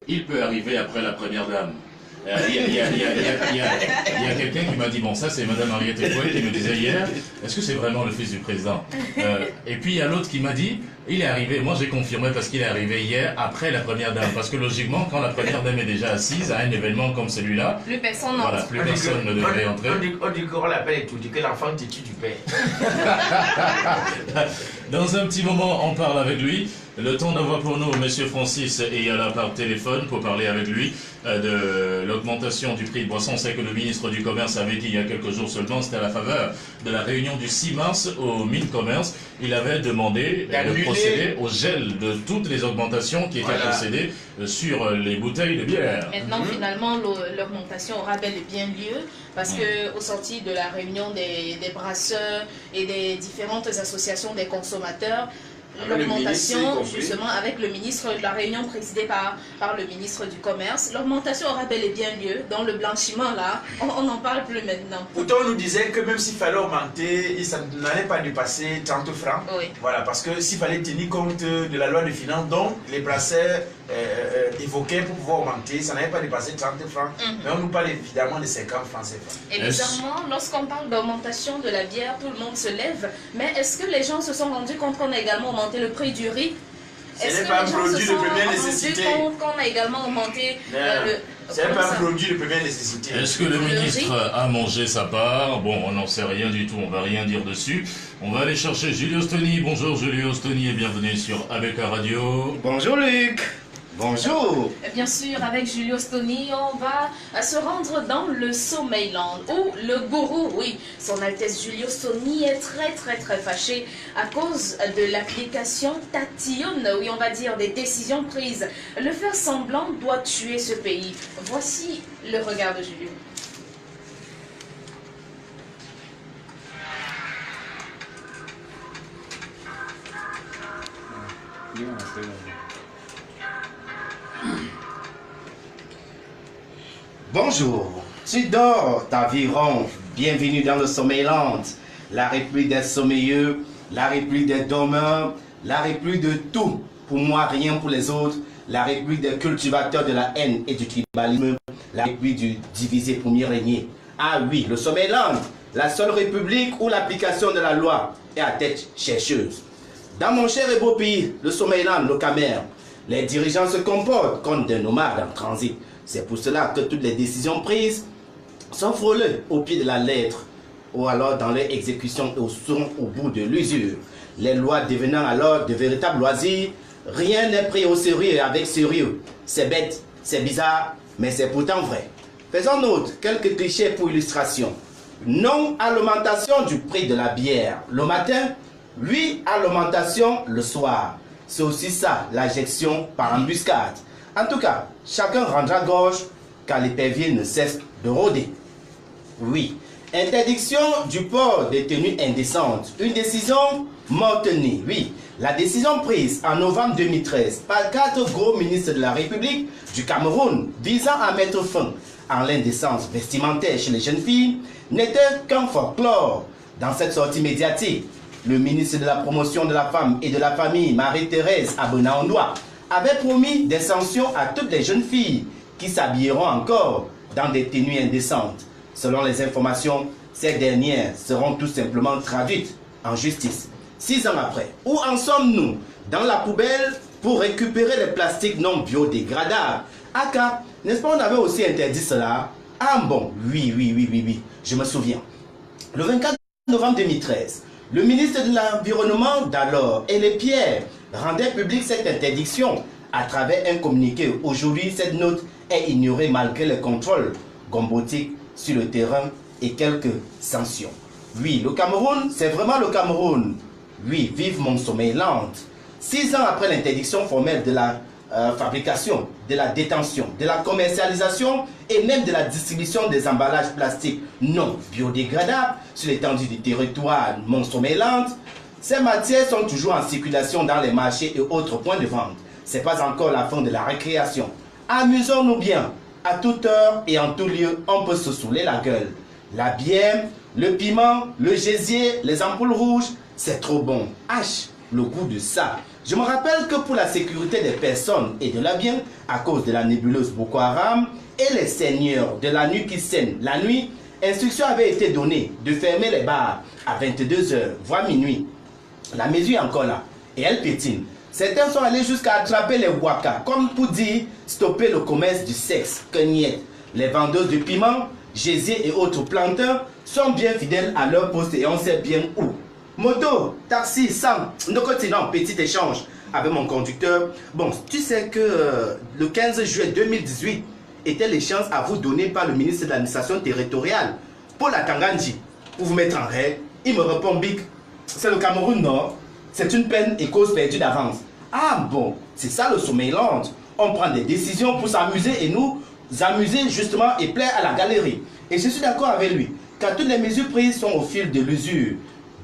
Il peut arriver après la première dame. Il y a quelqu'un qui m'a dit, bon ça c'est Madame Henriette Fouet qui me disait hier, est-ce que c'est vraiment le fils du président? Et puis il y a l'autre qui m'a dit, il est arrivé, moi j'ai confirmé parce qu'il est arrivé hier après la première dame, parce que logiquement quand la première dame est déjà assise à un événement comme celui-là, plus personne voilà, plus personne ne devrait entrer. On dit qu'on l'appelle et tout, dit que l'enfant têtu du père. Dans un petit moment on parle avec lui. Le temps d'envoi pour nous, Monsieur Francis est là par téléphone pour parler avec lui de l'augmentation du prix de boisson. On sait que le ministre du Commerce avait dit il y a quelques jours seulement, c'était à la faveur de la réunion du 6 mars au Mines-Commerce, il avait demandé de procéder au gel de toutes les augmentations qui étaient procédées sur les bouteilles de bière. Maintenant, finalement, l'augmentation aura bel et bien lieu parce que au sorti de la réunion des brasseurs et des différentes associations des consommateurs, l'augmentation, justement, avec le ministre, la réunion présidée par le ministre du Commerce, l'augmentation aura bel et bien lieu. Dans le blanchiment, là, on n'en parle plus maintenant. Pourtant, on nous disait que même s'il fallait augmenter, ça n'allait pas dépasser 30 francs. Oui. Voilà, parce que s'il fallait tenir compte de la loi de finances, dont les brasseurs évoquaient pour pouvoir augmenter, ça n'allait pas dépasser 30 francs. Mais on nous parle évidemment de 50 francs CFA. Et bizarrement, lorsqu'on parle d'augmentation de la bière, tout le monde se lève. Mais est-ce que les gens se sont rendus compte qu'on a également augmenté le prix du riz? Ce n'est pas un produit de première nécessité. Qu'on a également augmenté c'est pas un produit de première nécessité. Est-ce que le ministre a mangé sa part? Bon, on n'en sait rien du tout, on va rien dire dessus. On va aller chercher Julio Stoni. Bonjour Julio Stoni et bienvenue sur ABK Radio. Bonjour Luc. Bonjour. Bien sûr, avec Julio Stoni, on va se rendre dans le Sommeilland où le gourou, oui, son Altesse Julio Stoni est très fâché à cause de l'application tatillonne, oui, on va dire des décisions prises. Le faire semblant doit tuer ce pays. Voici le regard de Julio. Bonjour, tu dors, t'aviron, bienvenue dans le Sommeilland, la république des sommeilleux, la république des dormeurs, la république de tout, pour moi rien pour les autres, la république des cultivateurs de la haine et du tribalisme, la république du divisé pour mieux régner. Ah oui, le Sommeilland, la seule république où l'application de la loi est à tête chercheuse. Dans mon cher et beau pays, le Sommeilland, le Camer, les dirigeants se comportent comme des nomades en transit. C'est pour cela que toutes les décisions prises sont frôlées au pied de la lettre ou alors dans leur exécution sont au bout de l'usure. Les lois devenant alors de véritables loisirs, rien n'est pris au sérieux avec sérieux. C'est bête, c'est bizarre, mais c'est pourtant vrai. Faisons note, quelques clichés pour illustration. Non à l'augmentation du prix de la bière le matin, oui à l'augmentation le soir. C'est aussi ça, l'injection par embuscade. En tout cas, chacun rendra gorge car l'épervier ne cesse de rôder. Oui, interdiction du port des tenues indécentes. Une décision mortenue. Oui, la décision prise en novembre 2013 par 4 gros ministres de la République du Cameroun visant à mettre fin à l'indécence vestimentaire chez les jeunes filles n'était qu'un folklore. Dans cette sortie médiatique, le ministre de la Promotion de la Femme et de la Famille, Marie-Thérèse Abona-Ondoa, avait promis des sanctions à toutes les jeunes filles qui s'habilleront encore dans des tenues indécentes. Selon les informations, ces dernières seront tout simplement traduites en justice. 6 ans après, où en sommes-nous? Dans la poubelle pour récupérer les plastiques non biodégradables. Aka, n'est-ce pas, on avait aussi interdit cela? Ah bon, oui, je me souviens. Le 24 novembre 2013, le ministre de l'Environnement d'alors, Aimé Pierre, rendait publique cette interdiction à travers un communiqué. Aujourd'hui, cette note est ignorée malgré les contrôles gombotiques sur le terrain et quelques sanctions. Oui, le Cameroun, c'est vraiment le Cameroun. Oui, vive mon Sommeilland. 6 ans après l'interdiction formelle de la fabrication, de la détention, de la commercialisation et même de la distribution des emballages plastiques non biodégradables sur l'étendue du territoire mon Sommeilland, ces matières sont toujours en circulation dans les marchés et autres points de vente. Ce n'est pas encore la fin de la récréation. Amusons-nous bien. À toute heure et en tout lieu, on peut se saouler la gueule. La bière, le piment, le gésier, les ampoules rouges, c'est trop bon. H, le goût de ça. Je me rappelle que pour la sécurité des personnes et de leurs biens, à cause de la nébuleuse Boko Haram et les seigneurs de la nuit qui saignent la nuit, instruction avait été donnée de fermer les bars à 22 h, voire minuit. La mesure est encore là et elle pétine. Certains sont allés jusqu'à attraper les waka, comme pour dire stopper le commerce du sexe, que niet. Les vendeuses de piments, gésiers et autres planteurs sont bien fidèles à leur poste et on sait bien où. Moto, taxi, Sam, nous continuons, petit échange avec mon conducteur. Bon, tu sais que le 15 juillet 2018 était l'échéance à vous donner par le ministre de l'administration territoriale, Paul Atanganji, pour vous mettre en règle. Il me répond, Big, c'est le Cameroun Nord, c'est une peine et cause perdue d'avance. Ah bon, c'est ça le sommeil-land. On prend des décisions pour s'amuser et nous amuser justement et plaire à la galerie. Et je suis d'accord avec lui, car toutes les mesures prises sont au fil de l'usure.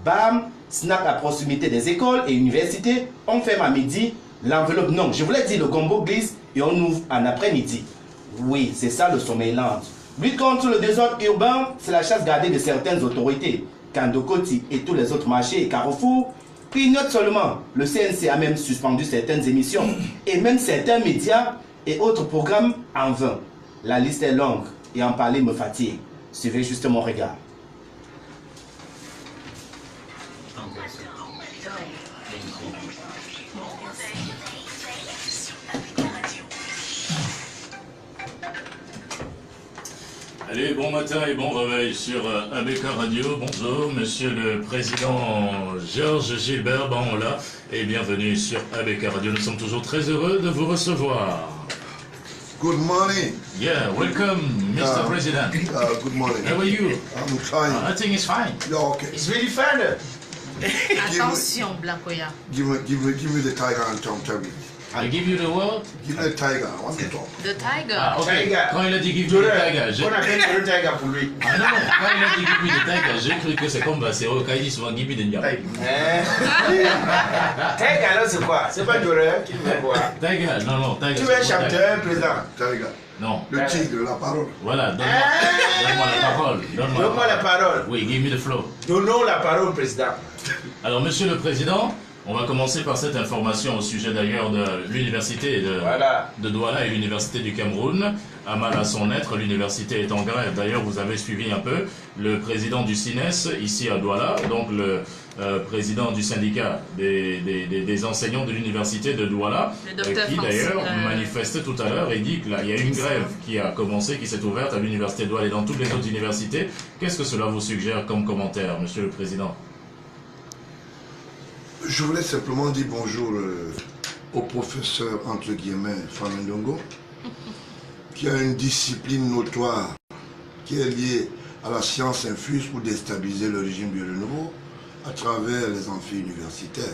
Bam, snack à proximité des écoles et universités, on ferme à midi, l'enveloppe non, je voulais dire le gombo glisse et on ouvre en après-midi. Oui, c'est ça le sommeil-land. Lutte contre le désordre urbain, c'est la chasse gardée de certaines autorités. Kandokoti et tous les autres marchés et carrefours, puis note seulement, le CNC a même suspendu certaines émissions et même certains médias et autres programmes en vain. La liste est longue et en parler me fatigue. Suivez juste mon regard. Allez, bon matin et bon réveil sur ABK Radio. Bonjour, monsieur le président Georges Gilbert Banhola et bienvenue sur ABK Radio. Nous sommes toujours très heureux de vous recevoir. Good morning. Yeah, welcome, Mr. President. Good morning. How are you? I'm trying. I think it's fine. Yeah, okay. It's really fun. Attention, Blancoya. Give me the tiger and Tom Terry. I give you the word. Give me the tiger. I want to talk. The tiger. Ah, ok. Tiger. Quand il a dit give me the tiger, j'ai... On appelle le tiger pour lui. Ah non, quand il a dit give me the tiger, j'ai cru que c'est comme Bassero, quand il dit souvent give me the ndiam. Tiger, alors c'est quoi? C'est pas Doré qui veut voir. Tiger, non, tiger. Tu es chanteur, président. Tiger. Non. Le tigre, la parole. Voilà, donne-moi la parole. Donne-moi la parole. Oui, give me the floor. Donnons la parole, président. Alors, monsieur le président, on va commencer par cette information au sujet d'ailleurs de l'université de Douala et l'université du Cameroun. À mal à son être, l'université est en grève. D'ailleurs, vous avez suivi un peu le président du CINES ici à Douala, donc le président du syndicat des enseignants de l'université de Douala, qui d'ailleurs manifestait tout à l'heure et dit qu'il y a une grève qui a commencé, qui s'est ouverte à l'université de Douala et dans toutes les autres universités. Qu'est-ce que cela vous suggère comme commentaire, monsieur le président? Je voulais simplement dire bonjour au professeur, entre guillemets, Famendongo, qui a une discipline notoire qui est liée à la science infuse pour déstabiliser le régime du renouveau à travers les amphis universitaires.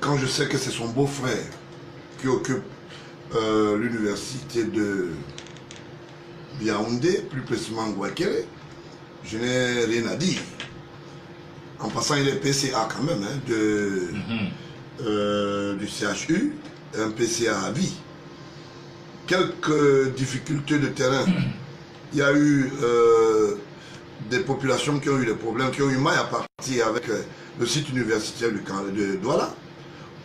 Quand je sais que c'est son beau-frère qui occupe l'université de Yaoundé, plus précisément Guakere, je n'ai rien à dire. En passant, il est PCA quand même, hein, du CHU, un PCA à vie. Quelques difficultés de terrain. Il y a eu des populations qui ont eu des problèmes, qui ont eu mal à partir avec le site universitaire de Douala,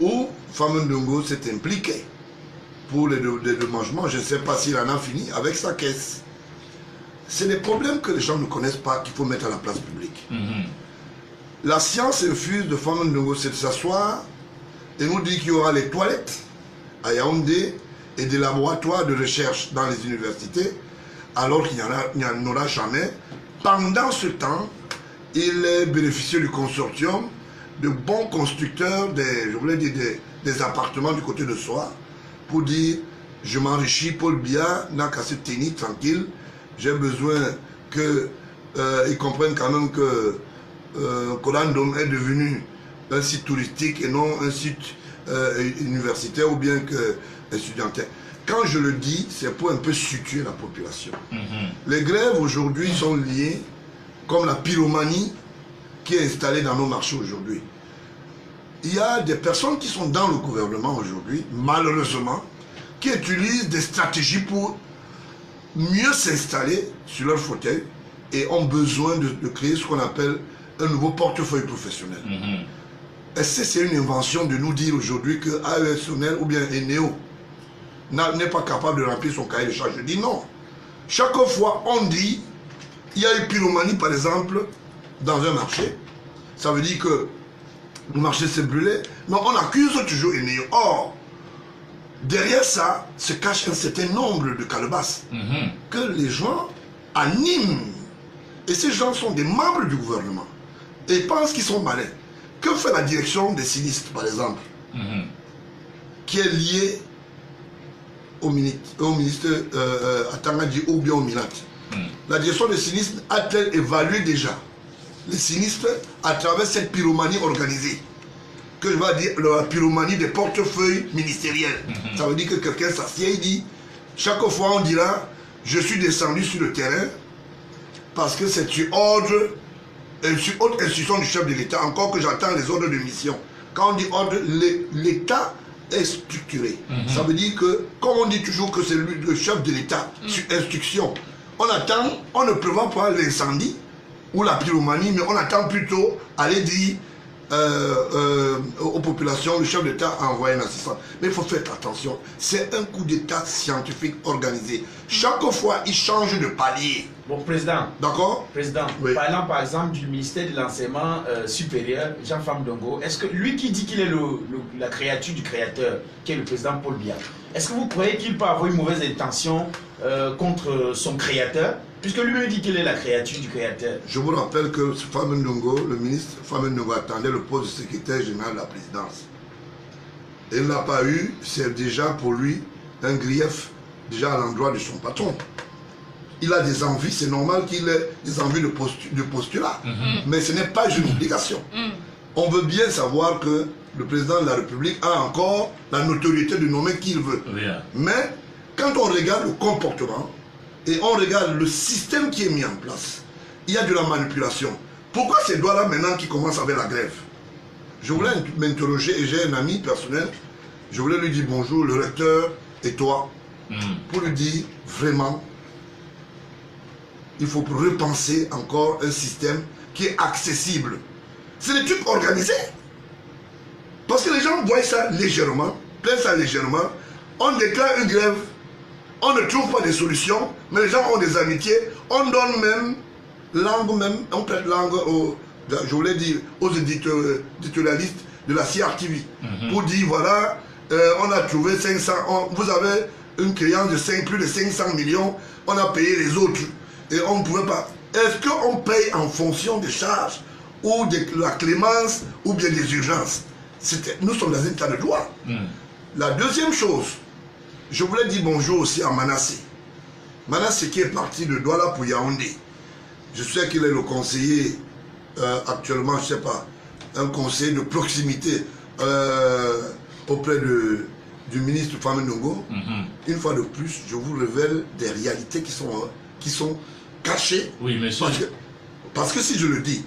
où Famendongo s'est impliqué pour les dédommagements. Je ne sais pas s'il en a fini avec sa caisse. C'est des problèmes que les gens ne connaissent pas, qu'il faut mettre à la place publique. La science infuse de Famendongo, c'est de s'asseoir et nous dire qu'il y aura les toilettes à Yaoundé et des laboratoires de recherche dans les universités, alors qu'il n'y en aura jamais. Pendant ce temps, il est bénéficié du consortium de bons constructeurs des appartements du côté de Soa pour dire je m'enrichis, Paul Biya n'a qu'à se tenir tranquille, j'ai besoin qu'ils comprennent quand même que Kodandom est devenu un site touristique et non un site universitaire ou bien que étudiantin. Quand je le dis, c'est pour un peu situer la population. Les grèves aujourd'hui sont liées comme la pyromanie qui est installée dans nos marchés aujourd'hui. Il y a des personnes qui sont dans le gouvernement aujourd'hui, malheureusement, qui utilisent des stratégies pour mieux s'installer sur leur fauteuil et ont besoin de créer ce qu'on appelle un nouveau portefeuille professionnel. est-ce que c'est une invention de nous dire aujourd'hui que AESONEL ou bien ENEO n'est pas capable de remplir son cahier de charge? Je dis non. Chaque fois, on dit, il y a eu pyromanie, par exemple, dans un marché. Ça veut dire que le marché s'est brûlé. Mais on accuse toujours ENEO. Or, derrière ça se cache un certain nombre de calebasses que les gens animent. Et ces gens sont des membres du gouvernement. Et ils pensent qu'ils sont malins. Que fait la direction des sinistres, par exemple, qui est liée au ministre Atangadji ou bien au Minat? La direction des sinistres a-t-elle évalué déjà les sinistres à travers cette pyromanie organisée? Que je vais dire la pyromanie des portefeuilles ministériels. Ça veut dire que quelqu'un s'assied et dit, chaque fois on dira, je suis descendu sur le terrain parce que c'est sur ordre, sur haute instruction du chef de l'État, encore que j'attends les ordres de mission. Quand on dit ordre, l'État est structuré. Ça veut dire que, comme on dit toujours que c'est le chef de l'État, sur instruction, on attend, on ne prévoit pas l'incendie ou la pyromanie, mais on attend plutôt aller dire aux populations, le chef d'État a envoyé un assistant. Mais il faut faire attention, c'est un coup d'État scientifique organisé. Chaque fois, il change de palier. Bon, Président. D'accord? Président, oui. Parlant par exemple du ministère de l'Enseignement supérieur, Jean Famdongo, est-ce que lui qui dit qu'il est la créature du créateur, qui est le président Paul Biya, est-ce que vous croyez qu'il peut avoir une mauvaise intention contre son créateur, puisque lui-même dit qu'il est la créature du créateur? Je vous rappelle que Famdongo, le ministre Famdongo attendait le poste de secrétaire général de la présidence. Et il n'a pas eu, c'est déjà pour lui un grief déjà à l'endroit de son patron. Il a des envies, c'est normal qu'il ait des envies de postulat, mais ce n'est pas une obligation. On veut bien savoir que le président de la République a encore la notoriété de nommer qui il veut. Mais quand on regarde le comportement et on regarde le système qui est mis en place, il y a de la manipulation. Pourquoi ces doigts-là maintenant qui commencent avec la grève? Je voulais m'interroger et j'ai un ami personnel, je voulais lui dire bonjour, le recteur et toi, pour lui dire vraiment, il faut repenser encore un système qui est accessible. C'est des trucs organisés. Parce que les gens voient ça légèrement, prennent ça légèrement, on déclare une grève, on ne trouve pas de solution, mais les gens ont des amitiés, on donne même langue, on prête langue aux, je voulais dire, aux éditorialistes de la CRTV, pour dire voilà, on a trouvé 500, vous avez une créance de plus de 500 millions, on a payé les autres. Et on ne pouvait pas. Est-ce qu'on paye en fonction des charges ou de la clémence ou bien des urgences? Nous sommes dans un état de droit. La deuxième chose, je voulais dire bonjour aussi à Manassé. Manassé qui est parti de Douala pour Yaoundé. Je sais qu'il est le conseiller actuellement, je ne sais pas, un conseiller de proximité auprès du ministre Famdongo. Une fois de plus, je vous révèle des réalités qui sont cachées. Oui, monsieur. Parce que si je le dis,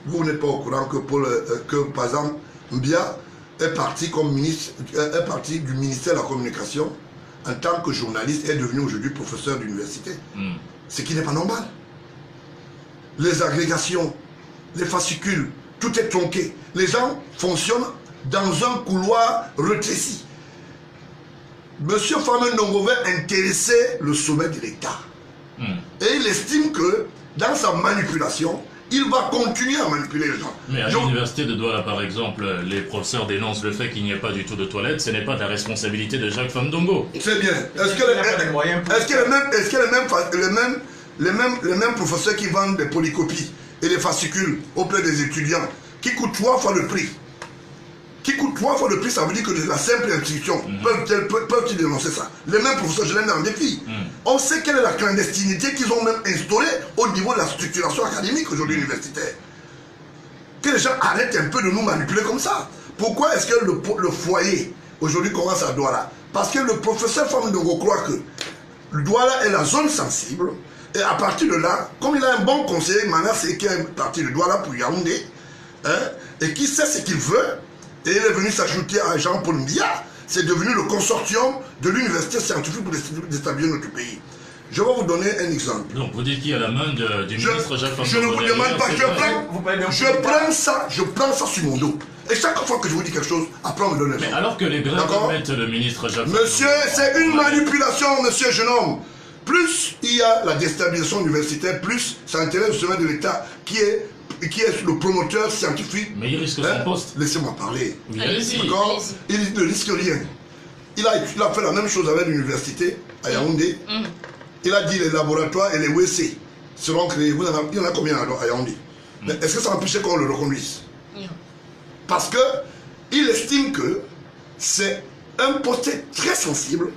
vous n'êtes pas au courant que par exemple, Mbia est parti comme ministre, est parti du ministère de la Communication en tant que journaliste, est devenu aujourd'hui professeur d'université. Ce qui n'est pas normal. Les agrégations, les fascicules, tout est tronqué. Les gens fonctionnent dans un couloir rétréci. Monsieur Famdongo veut intéresser le sommet de l'État. Et il estime que dans sa manipulation, il va continuer à manipuler les gens. Mais à l'université de Douala, par exemple, les professeurs dénoncent le fait qu'il n'y ait pas du tout de toilettes. Ce n'est pas la responsabilité de Jacques Famdongo. C'est bien. Est-ce que les mêmes professeurs qui vendent des polycopies et des fascicules auprès des étudiants, qui coûtent 3 fois le prix, ça veut dire que de la simple instruction, peuvent-ils dénoncer ça? Les mêmes professeurs, je les mets en défi. On sait quelle est la clandestinité qu'ils ont même instaurée au niveau de la structuration académique aujourd'hui universitaire. Que les gens arrêtent un peu de nous manipuler comme ça. Pourquoi est-ce que le foyer aujourd'hui commence à Douala? Parce que le professeur Famdongo croit que le Douala est la zone sensible. Et à partir de là, comme il a un bon conseiller, Manassé qui est parti de Douala pour Yaoundé, et qui sait ce qu'il veut, et il est venu s'ajouter à Jean-Paul Mbia, c'est devenu le consortium de l'université scientifique pour déstabiliser notre pays. Je vais vous donner un exemple. Donc vous dites qu'il y a la main du ministre Jacques Famdongo. Je ne vous demande pas, je prends ça sur mon dos. Et chaque fois que je vous dis quelque chose, après on me donne les Mais choses. alors que les grèves mettent le ministre Jacques... Monsieur, c'est une manipulation, monsieur jeune homme. Plus il y a la déstabilisation universitaire, plus ça intéresse le sommet de l'État qui est le promoteur scientifique. Mais il risque son poste. Laissez-moi parler. Oui, allez-y. D'accord. Il ne risque rien. Il a fait la même chose avec l'université à Yaoundé. Il a dit les laboratoires et les WC seront créés. Il y en a combien à Yaoundé? Mais est-ce que ça empêche qu'on le reconduise? Parce qu'il estime que c'est un poste très sensible.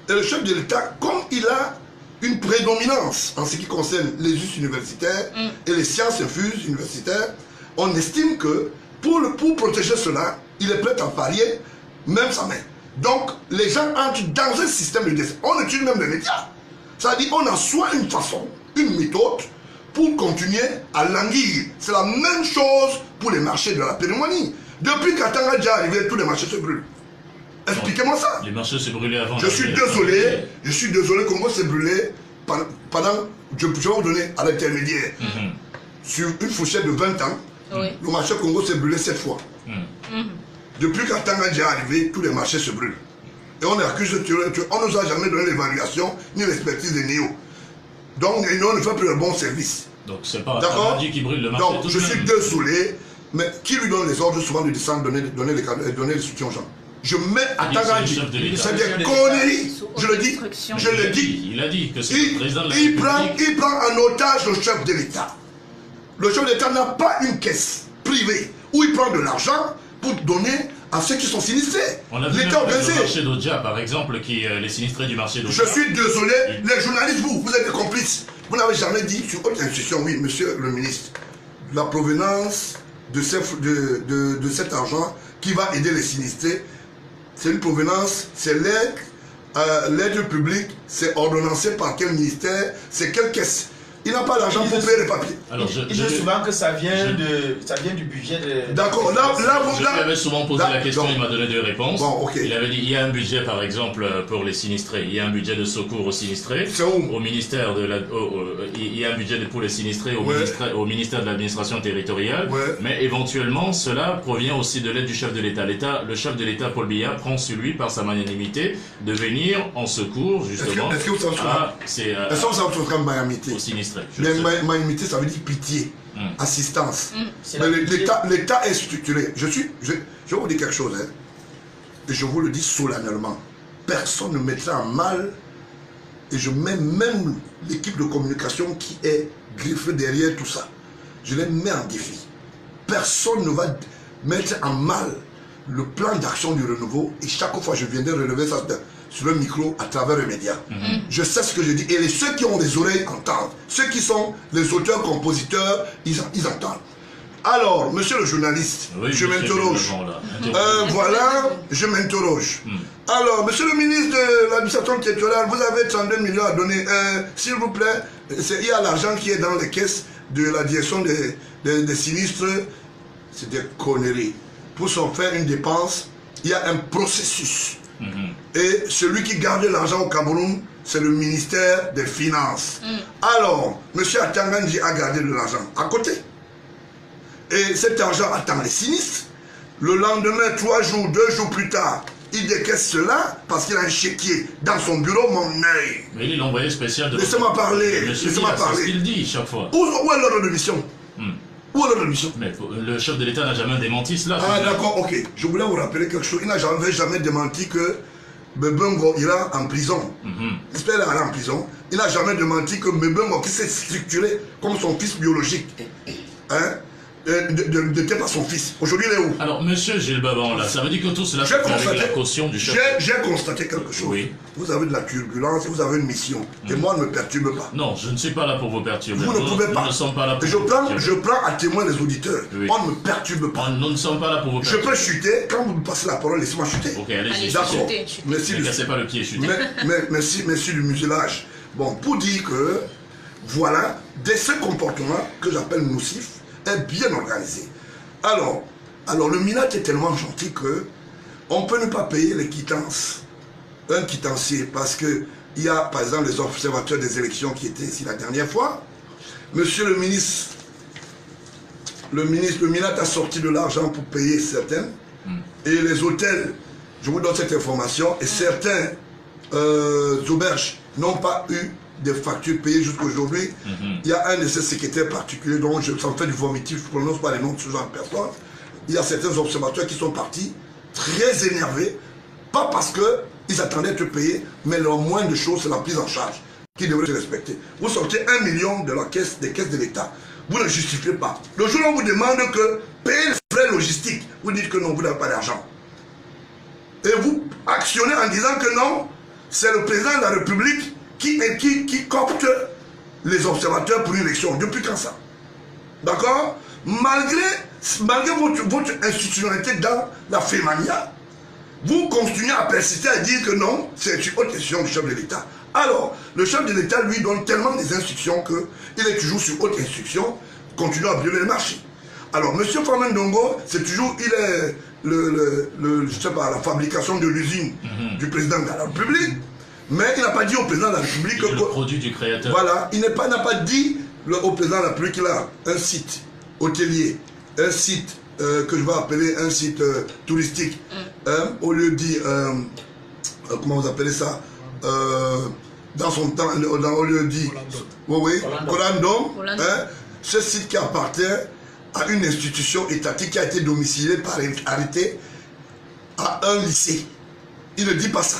Et le chef de l'État, comme il a une prédominance en ce qui concerne les us universitaires et les sciences infuses universitaires, on estime que pour protéger cela, il est prêt à parier même sa main. Donc, les gens entrent dans un système de décès. On utilise même les médias. C'est-à-dire qu'on a soit une façon, une méthode pour continuer à languir. C'est la même chose pour les marchés de la périmonie. Depuis qu'Atanga est arrivé, tous les marchés se brûlent. Expliquez-moi ça. Les marchés se brûlaient avant. Je suis désolé, Congo s'est brûlé pendant, je vais vous donner à l'intermédiaire, sur une fourchette de 20 ans, le marché Congo s'est brûlé 7 fois. Depuis qu'Atanga est arrivé, tous les marchés se brûlent. Et on est accusé de tuer. On ne nous a jamais donné l'évaluation ni l'expertise des NEO. Donc, on ne fait plus un bon service. Donc, c'est pas D'accord. qui brûle le marché. Donc, je suis désolé, mais qui lui donne les ordres souvent de descendre, donner les soutiens aux gens? Je mets à Tanganji. C'est des conneries. Je le dis. Il a dit que c'est le président de la République. Il prend en otage le chef de l'État. Le chef de l'État n'a pas une caisse privée où il prend de l'argent pour donner à ceux qui sont sinistrés. On a vu le marché d'Odja, par exemple, les sinistrés du marché d'Odja. Je suis désolé, les journalistes, vous êtes des complices. Vous n'avez jamais dit sur autre institution, oui, monsieur le ministre, la provenance de cet argent qui va aider les sinistrés. C'est une provenance, c'est l'aide publique, c'est ordonnancé par quel ministère, c'est quelle caisse. Il n'a pas d'argent pour payer les papiers. Alors, il dit souvent que ça vient du budget de... D'accord, je lui avais souvent posé la question, il m'a donné deux réponses. Bon, okay. Il avait dit, il y a un budget par exemple pour les sinistrés, il y a un budget de secours aux sinistrés. C'est où? Au ministère de la... il y a un budget pour les sinistrés au ministère de l'administration territoriale. Mais éventuellement, cela provient aussi de l'aide du chef de l'État. Le chef de l'État, Paul Biya, prend sur lui, par sa magnanimité, de venir en secours, justement, Est-ce que vous savez aux sinistrés? Mais magnanimité, ça veut dire pitié, assistance. Mais l'État est structuré. Je vais vous dire quelque chose, et je vous le dis solennellement. Personne ne mettra en mal, et je mets même l'équipe de communication qui est griffée derrière tout ça. Je les mets en défi. Personne ne va mettre en mal le plan d'action du renouveau, et chaque fois je viendrai relever ça sur le micro à travers les médias. Je sais ce que je dis. Et ceux qui ont des oreilles entendent. Ceux qui sont les auteurs, compositeurs, ils entendent. Alors, monsieur le journaliste, je m'interroge. Voilà, je m'interroge. Alors, monsieur le ministre de l'administration territoriale, vous avez 32 millions à donner. S'il vous plaît, il y a l'argent qui est dans les caisses de la direction des sinistres. C'est des conneries. Pour s'en faire une dépense, il y a un processus. Et celui qui garde l'argent au Cameroun, c'est le ministère des Finances. Alors, M. Atanganji a gardé de l'argent à côté. Et cet argent attend les sinistres. Le lendemain, 3 jours, 2 jours plus tard, il décaisse cela parce qu'il a un chéquier dans son bureau, mon œil. Mais il est l'envoyé spécial de... Laissez-moi parler. Laissez-moi parler. C'est ce qu'il dit chaque fois. Où est l'ordre de mission? Où est l'ordre de mission? Mais le chef de l'État n'a jamais démenti cela. Ah d'accord, ok. Je voulais vous rappeler quelque chose. Il n'a jamais démenti que Mbembo ira en prison. J'espère qu'il ira en prison. Il n'a jamais démenti que Mbembo, qui s'est structuré comme son fils biologique, n'était pas son fils. Aujourd'hui, il est où? Alors, monsieur Gilles Baban, là, ça veut dire que tout cela fait avec la caution du chef. J'ai constaté quelque chose. Oui. Vous avez de la turbulence et vous avez une mission. Et moi, ne me perturbe pas. Non, je ne suis pas là pour vous perturber. Vous ne pouvez pas. Nous ne sommes pas là pour vous perturber. Je prends à témoin les auditeurs. Oui. On ne me perturbe pas. Nous ne sommes pas là pour vous perturber. Je peux chuter. Quand vous me passez la parole, laissez-moi chuter. Ok, allez-y. D'accord. Merci. Ne cassez pas le pied, chutez. Merci du muselage. Bon, pour dire que, voilà, ce comportement que j'appelle nocif est bien organisé. Alors, le MINAT est tellement gentil que on peut ne pas payer les quittances. Un quittancier, parce que il y a, par exemple, les observateurs des élections qui étaient ici la dernière fois. Monsieur le ministre le ministre a sorti de l'argent pour payer certains. Et les hôtels, je vous donne cette information, et certains auberges n'ont pas eu des factures payées jusqu'aujourd'hui. Il y a un de ces secrétaires particuliers dont ça me fait du vomitif, je ne prononce pas les noms de ce genre de personnes. Il y a certains observateurs qui sont partis très énervés, pas parce qu'ils attendaient d'être payés, mais leur moindre chose, c'est la prise en charge qui devrait se respecter. Vous sortez 1 million de la caisse, des caisses de l'État. Vous ne justifiez pas. Le jour où on vous demande que payer les frais logistiques, vous dites que non, vous n'avez pas d'argent. Et vous actionnez en disant que non, c'est le président de la République qui copte les observateurs pour une élection. Depuis quand ça? D'accord? Malgré votre institutionnalité dans la Fémania, vous continuez à persister à dire que non, c'est une haute décision du chef de l'État. Alors, le chef de l'État lui donne tellement des instructions qu'il est toujours sur haute instruction, continue à violer le marché. Alors, M. Famane Ndongo, c'est toujours, il est je sais pas, la fabrication de l'usine du président de la République, mais il n'a pas dit au président de la République que... le produit du créateur. Voilà, il n'a pas dit au président de la République qu'il a un site hôtelier, un site que je vais appeler un site touristique, au lieu de dire, comment vous appelez ça, dans son temps, au lieu de dire, Kolando, ce site qui appartient à une institution étatique qui a été domiciliée par arrêté à un lycée. Il ne dit pas ça.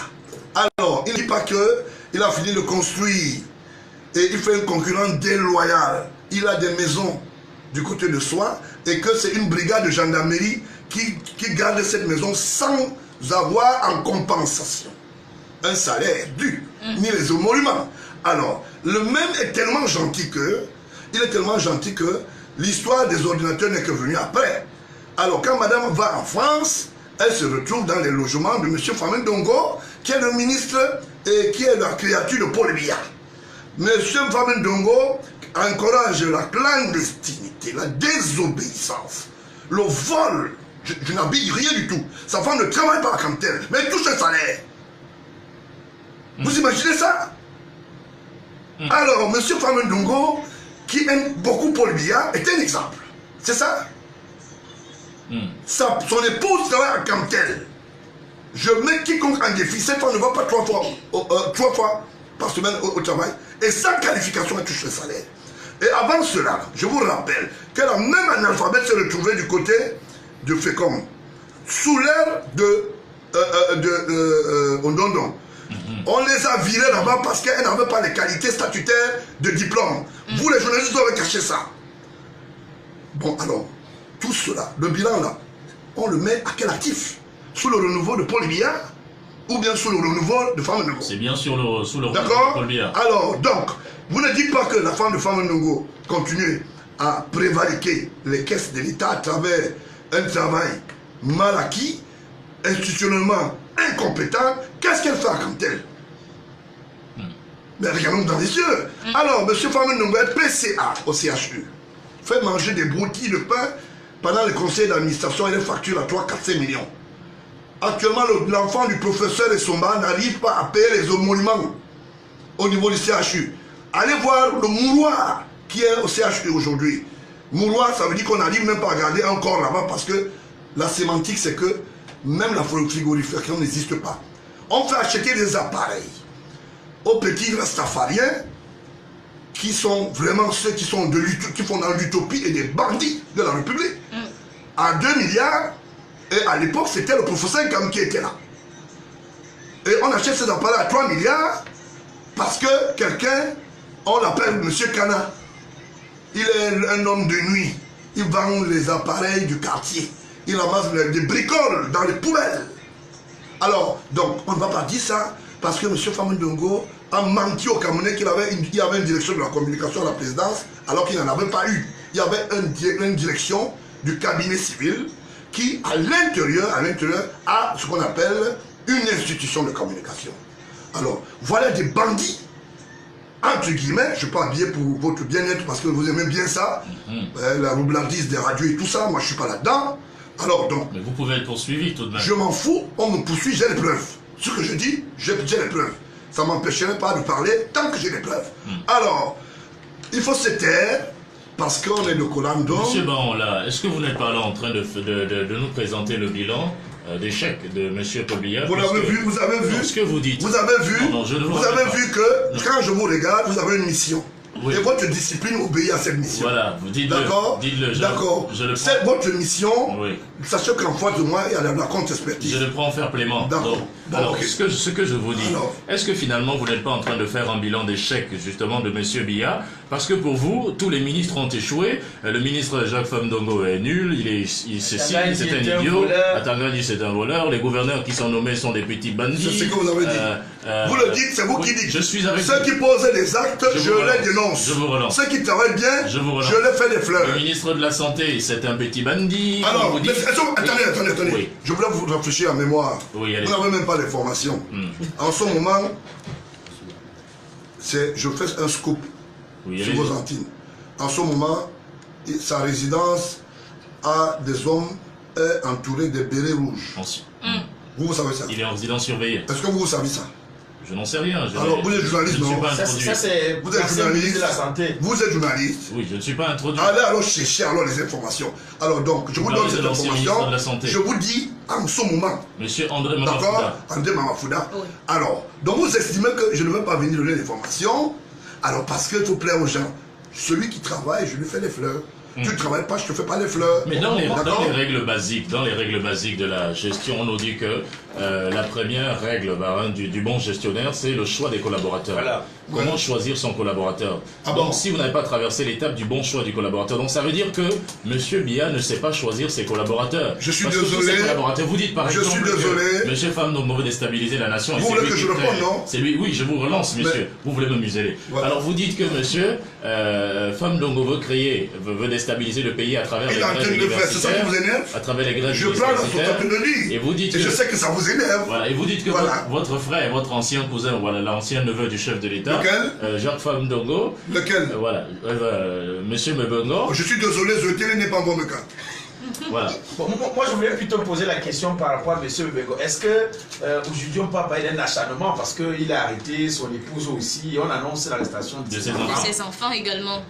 Alors, il ne dit pas qu'il a fini de construire et il fait une concurrence déloyale. Il a des maisons du côté de soi et que c'est une brigade de gendarmerie qui garde cette maison sans avoir en compensation un salaire dû, ni les émoluments. Alors, le même est tellement gentil que l'histoire des ordinateurs n'est que venue après. Alors, quand madame va en France, elle se retrouve dans les logements de M. Famane Ndongo, qui est le ministre et qui est la créature de Paul Biya. M. Famane Ndongo encourage la clandestinité, la désobéissance, le vol. Je n'habille rien du tout. Sa femme ne travaille pas comme telle, mais elle touche un salaire. Vous imaginez ça? Alors, M. Famane Ndongo, qui aime beaucoup Paul Biya, est un exemple. C'est ça? Son épouse travaille à Camtel. Je mets quiconque en défi. Cette femme ne va pas 3 fois par semaine au travail. Et sans qualification, elle touche le salaire. Et avant cela, je vous rappelle que la même analphabète s'est retrouvée du côté de Fécom. Sous l'ère de Ondondon. On les a virés là-bas parce qu'elles n'avaient pas les qualités statutaires de diplôme. Vous, les journalistes, doivent cacher ça. Bon, alors, tout cela, le bilan là, on le met à quel actif? Sous le renouveau de Paul Biya ou bien sous le renouveau de Famane Ndongo? C'est bien sous le renouveau de Paul Biya. Alors, donc, vous ne dites pas que la femme de Famane Ndongo continue à prévariquer les caisses de l'État à travers un travail mal acquis, institutionnellement incompétent. Qu'est-ce qu'elle fait comme telle? Mais regardons dans les yeux. Alors, M. Famane Ndongo est PCA au CHU. Fait manger des broutilles de pain pendant le conseil d'administration et les factures à 3-4 millions. Actuellement, l'enfant du professeur Essomba n'arrive pas à payer les émoluments au niveau du CHU. Allez voir le mouroir qui est au CHU aujourd'hui. Mouroir, ça veut dire qu'on n'arrive même pas à garder un corps là-bas parce que la sémantique, c'est que même la frigorification n'existe pas. On fait acheter des appareils aux petits rastafariens qui sont vraiment ceux qui font dans l'utopie et des bandits de la République. À 2 milliards, et à l'époque, c'était le professeur Kam qui était là. Et on achète ces appareils à 3 milliards parce que quelqu'un, on l'appelle M. Kana. Il est un homme de nuit. Il vend les appareils du quartier. Il ramasse des bricoles dans les poubelles. Alors, donc, on ne va pas dire ça parce que M. Famane Ndongo a menti au Camerounais qu'il avait une direction de la communication à la présidence alors qu'il n'en avait pas eu. Il y avait une direction du cabinet civil qui, à l'intérieur, a ce qu'on appelle une institution de communication. Alors, voilà des bandits, entre guillemets, je ne peux pas habiller pour votre bien-être parce que vous aimez bien ça, la roublardise des radios et tout ça, moi je ne suis pas là-dedans. Alors donc... Mais vous pouvez être poursuivi tout de même. Je m'en fous, on me poursuit, j'ai les preuves. Ce que je dis, j'ai les preuves. Ça ne m'empêcherait pas de parler tant que j'ai les preuves. Alors, il faut se taire, parce qu'on est de Colando. Monsieur Baron-là, est-ce que vous n'êtes pas là en train de nous présenter le bilan d'échec de M. Paul Biya? Vous l'avez vu, vous avez vu. Non, ce que vous dites. Vous avez vu, non, je ne vous avez vu que quand je vous regarde, vous avez une mission. Oui. Et votre discipline obéit à cette mission. Voilà, vous dites-le. D'accord. Dites-le. D'accord. C'est votre mission. Oui. Sachez qu'en face de moi, il y a la contre-expertise. Je le prends en faire paiement. D'accord. Bon, alors, okay. ce que je vous dis, est-ce que finalement vous n'êtes pas en train de faire un bilan d'échec justement de M. Biya? Parce que pour vous, tous les ministres ont échoué. Le ministre Jacques Famdongo est nul, c'est un idiot. Atangani, c'est un voleur. Les gouverneurs qui sont nommés sont des petits bandits. C'est ce que vous avez dit. Vous le dites, c'est vous qui dites. Je suis avec ceux qui posent des actes, je les dénonce. Je vous relance. Ceux qui travaillent bien, je les fais des fleurs. Le ministre de la Santé, c'est un petit bandit. Alors, attendez. Oui. Je voulais vous rafraîchir en mémoire. Oui, vous n'avez même pas l'information. En ce moment, je fais un scoop sur vos Antilles. En ce moment, sa résidence a des hommes entourés de bérets rouges. Vous savez ça? Il est en résidence surveillée. Est-ce que vous savez ça? Je n'en sais rien. Alors, vous êtes journaliste, non? Ça, c'est vous êtes journaliste de la santé. Vous êtes journaliste. Oui, je ne suis pas introduit. Allez alors chercher les informations. Alors donc, je vous donne cette information. Je vous dis en ce moment. Monsieur André Mamafouda. D'accord, André Mamafouda. Oui. Alors, donc vous estimez que je ne vais pas venir donner l'information. Alors, parce qu'il faut plaire aux gens. Celui qui travaille, je lui fais les fleurs. Tu ne travailles pas, je ne te fais pas les fleurs. Mais dans les règles basiques de la gestion, on nous dit que la première règle du bon gestionnaire, c'est le choix des collaborateurs. Voilà. Comment choisir son collaborateur? Donc si vous n'avez pas traversé l'étape du bon choix du collaborateur, donc ça veut dire que M. Biya ne sait pas choisir ses collaborateurs. Je suis désolé. Vous dites par exemple que M. Famdongo veut déstabiliser la nation. Vous voulez que je réponde, non? C'est lui, oui, je vous relance, monsieur. Vous voulez me museler. Voilà. Alors vous dites que M. Famdongo veut déstabiliser le pays à travers les grèves universitaires. C'est ça qui vous énerve? À travers les grèves universitaires. Je prends la de et vous dites je sais que ça vous énerve. Voilà, et vous dites que votre frère, votre ancien cousin, voilà, l'ancien neveu du chef de l'État, Jacques Famdongo. Lequel? Voilà, Monsieur Mbongo. Je suis désolé, ce télé n'est pas bon me cas. Voilà. Bon, moi, je voulais plutôt poser la question par rapport à M. Mbongo. Est-ce que aujourd'hui, on peut parler d'un acharnement parce qu'il a arrêté son épouse aussi et on annonce l'arrestation de ses enfants également?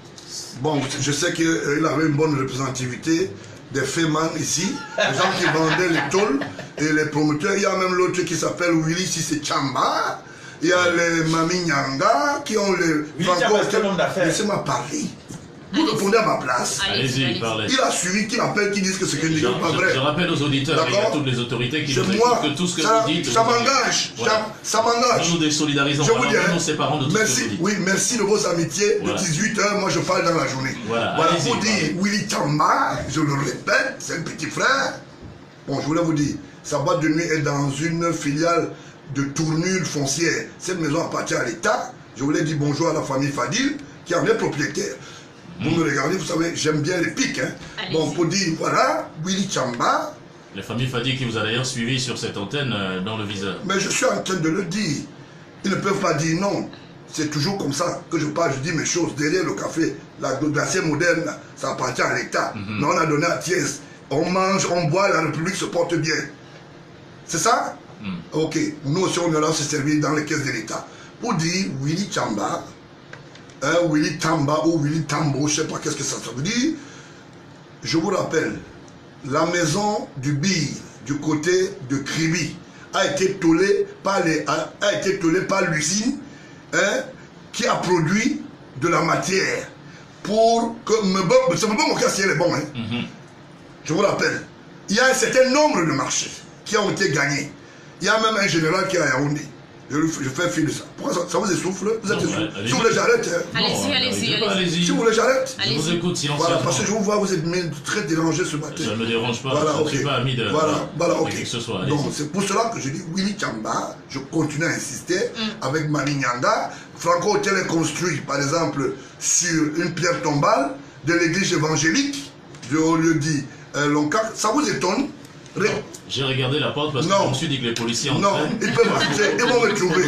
Bon, je sais qu'il avait une bonne représentativité des fémans ici, les gens qui vendaient les tôles et les promoteurs. Il y a même l'autre qui s'appelle Willy Sissé Chamba. Il y a les Mami Nyanga qui ont les laissez-moi parler. Vous répondez à ma place. Allez-y, parlez. Il a suivi qui appelle, qui disent que ce que je dis n'est pas vrai. Je rappelle aux auditeurs et à toutes les autorités qui nous écoutent que tout ce que vous dites... Ça m'engage. Ça m'engage. Nous nous désolidarisons. Je vous dis, nous séparons de tout ce que vous dites. Oui, merci de vos amitiés. De 18h, moi je parle dans la journée. Voilà, vous dire, Willy Chamba, je le répète, c'est un petit frère. Bon, je voulais vous dire, sa boîte de nuit est dans une filiale de tournure foncière. Cette maison appartient à l'État. Je voulais dire bonjour à la famille Fadil, qui en est propriétaire. Vous me regardez, vous savez, j'aime bien les pics. Bon, pour dire, voilà, Willy Chamba. La famille Fadi qui vous a d'ailleurs suivi sur cette antenne dans le viseur. Mais je suis en train de le dire. Ils ne peuvent pas dire non. C'est toujours comme ça que je parle, je dis mes choses. Derrière le café, la glacière moderne, ça appartient à l'État. Mais on a donné à Thiès. On mange, on boit, la République se porte bien. C'est ça? Ok. Nous aussi, on est là se servir dans les caisses de l'État. Pour dire, Willy Chamba, Willy Tamba ou Willy Tambo, je ne sais pas qu'est-ce que ça veut dire. Je vous rappelle, la maison du Bille, du côté de Kribi, a été tollée par l'usine qui a produit de la matière pour que c'est pas mon cas si elle est bon. Je vous rappelle, il y a un certain nombre de marchés qui ont été gagnés. Il y a même un général qui a Yaoundé. Je fais fi de ça. Pourquoi ça vous essouffle? Vous êtes essoufflé. Si vous voulez, j'arrête. Allez-y. Si vous voulez, j'arrête. Je vous écoute silencieusement. Voilà, parce que je vous vois, vous êtes très dérangé ce matin. Ça ne me dérange pas. Voilà, je ne suis pas ami de qui que ce soit. Donc, c'est pour cela que je dis Willy Chamba. Je continue à insister avec Mani Nyanga. Franco Hotel est construit, par exemple, sur une pierre tombale de l'église évangélique de Haut-Lieu-dit Loncac. Ça vous étonne? J'ai regardé la porte parce que je me suis dit que les policiers Non, ils peuvent marcher, ils vont me trouver.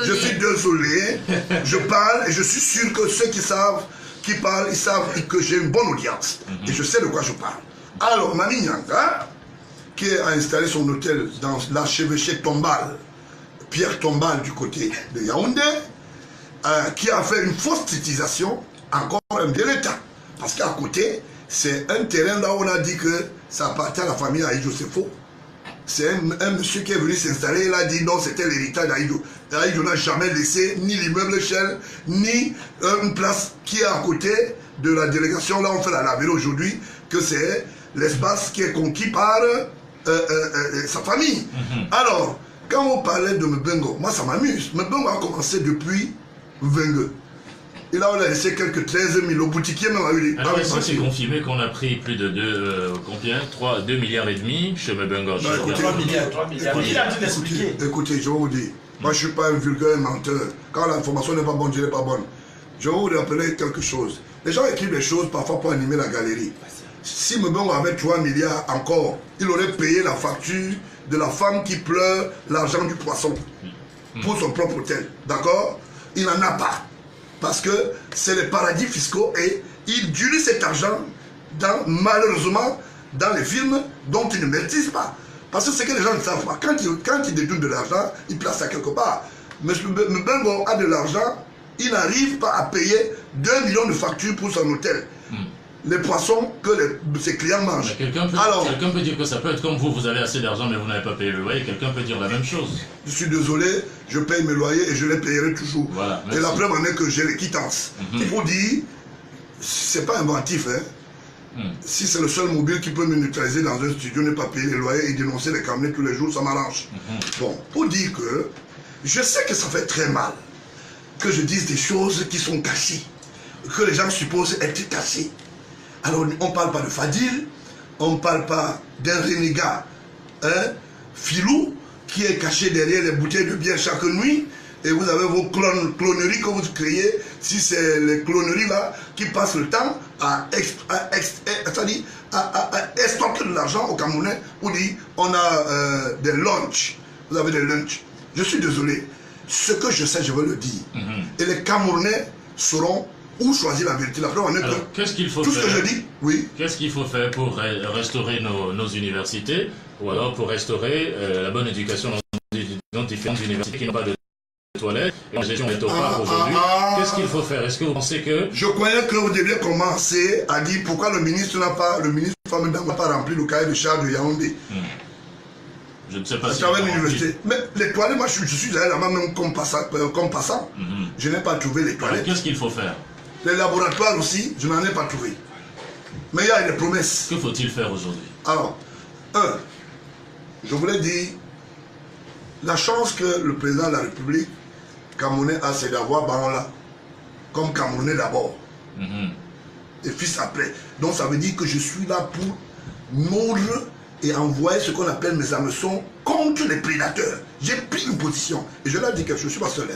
Je suis désolé, je parle et je suis sûr que ceux qui parlent, ils savent que j'ai une bonne audience. Et je sais de quoi je parle. Alors, Mani Nyanga, qui a installé son hôtel dans l'archevêché tombale, pierre tombale du côté de Yaoundé, qui a fait une fausse titisation encore un bien l'État. Parce qu'à côté, c'est un terrain là où on a dit que ça appartient à la famille Aïdjo, c'est faux. C'est un monsieur qui est venu s'installer, il a dit non, c'était l'héritage d'Aïdjo. Aïdjo n'a jamais laissé ni l'immeuble Shell, ni une place qui est à côté de la délégation. Là, on fait la laverie aujourd'hui, que c'est l'espace qui est conquis par sa famille. Alors, quand on parlait de Mbengo, moi ça m'amuse. Mbengo a commencé depuis 22. Et là, on a laissé quelques 13 000 au boutiquier, même à eu alors, est-ce que c'est confirmé qu'on a pris plus de 2 milliards et demi chez Mbengo? 3 milliards. Il a tout expliqué. Écoutez, je vais vous dire, moi je ne suis pas un vulgaire menteur. Quand l'information n'est pas bonne, je n'est pas bonne. Je vais vous rappeler quelque chose. Les gens écrivent des choses parfois pour animer la galerie. Si Mbengo avait 3 milliards encore, il aurait payé la facture de la femme qui pleure l'argent du poisson pour son propre hôtel. D'accord? Il n'en a pas. Parce que c'est les paradis fiscaux et il utilise cet argent malheureusement dans les films dont il ne maîtrise pas. Parce que c'est que les gens ne savent pas. Quand il détourne de l'argent, il place ça quelque part. Mais Mbengo a de l'argent, il n'arrive pas à payer 2 millions de factures pour son hôtel. Les poissons que ses clients mangent. Quelqu'un peut dire que ça peut être comme vous avez assez d'argent mais vous n'avez pas payé le loyer. Quelqu'un peut dire la même chose. Je suis désolé, je paye mes loyers et je les payerai toujours. Voilà, et la preuve en est que j'ai les quittances. Il faut dire, c'est pas inventif. Si c'est le seul mobile qui peut me neutraliser dans un studio, ne pas payer les loyers et dénoncer les camions tous les jours, ça m'arrange. Bon, pour dire que je sais que ça fait très mal que je dise des choses qui sont cachées, que les gens supposent être cachées. Alors, on ne parle pas de Fadil, on ne parle pas d'un renégat, filou, qui est caché derrière les bouteilles de bière chaque nuit, et vous avez vos cloneries que vous créez, si c'est les cloneries là, qui passent le temps à extorquer de l'argent aux Camerounais, pour dire, on a des lunchs, vous avez des lunchs. Je suis désolé, ce que je sais, je veux le dire. Et les Camerounais seront ou choisir la vérité. La preuve en est que qu'est-ce qu'il faut tout faire, ce que je dis, oui. Qu'est-ce qu'il faut faire pour restaurer nos universités, ou alors pour restaurer la bonne éducation dans différentes universités qui n'ont pas de toilettes, et la gestion est opaque aujourd'hui. Qu'est-ce qu'il faut faire? Est-ce que vous pensez que... Je croyais que vous deviez commencer à dire pourquoi le ministre n'a pas rempli le cahier de charge de Yaoundé. Je ne sais pas si... l'université. Mais les toilettes, moi je suis allé là-bas même comme passant. Je n'ai pas trouvé les toilettes. Qu'est-ce qu'il faut faire? Les laboratoires aussi, je n'en ai pas trouvé. Mais il y a des promesses. Que faut-il faire aujourd'hui? Alors, je voulais dire, la chance que le président de la République camerounais a, c'est d'avoir Barola comme Camerounais d'abord. Et fils après. Donc ça veut dire que je suis là pour mordre et envoyer ce qu'on appelle mes hameçons contre les prédateurs. J'ai pris une position. Et je leur dis que je ne suis pas seul.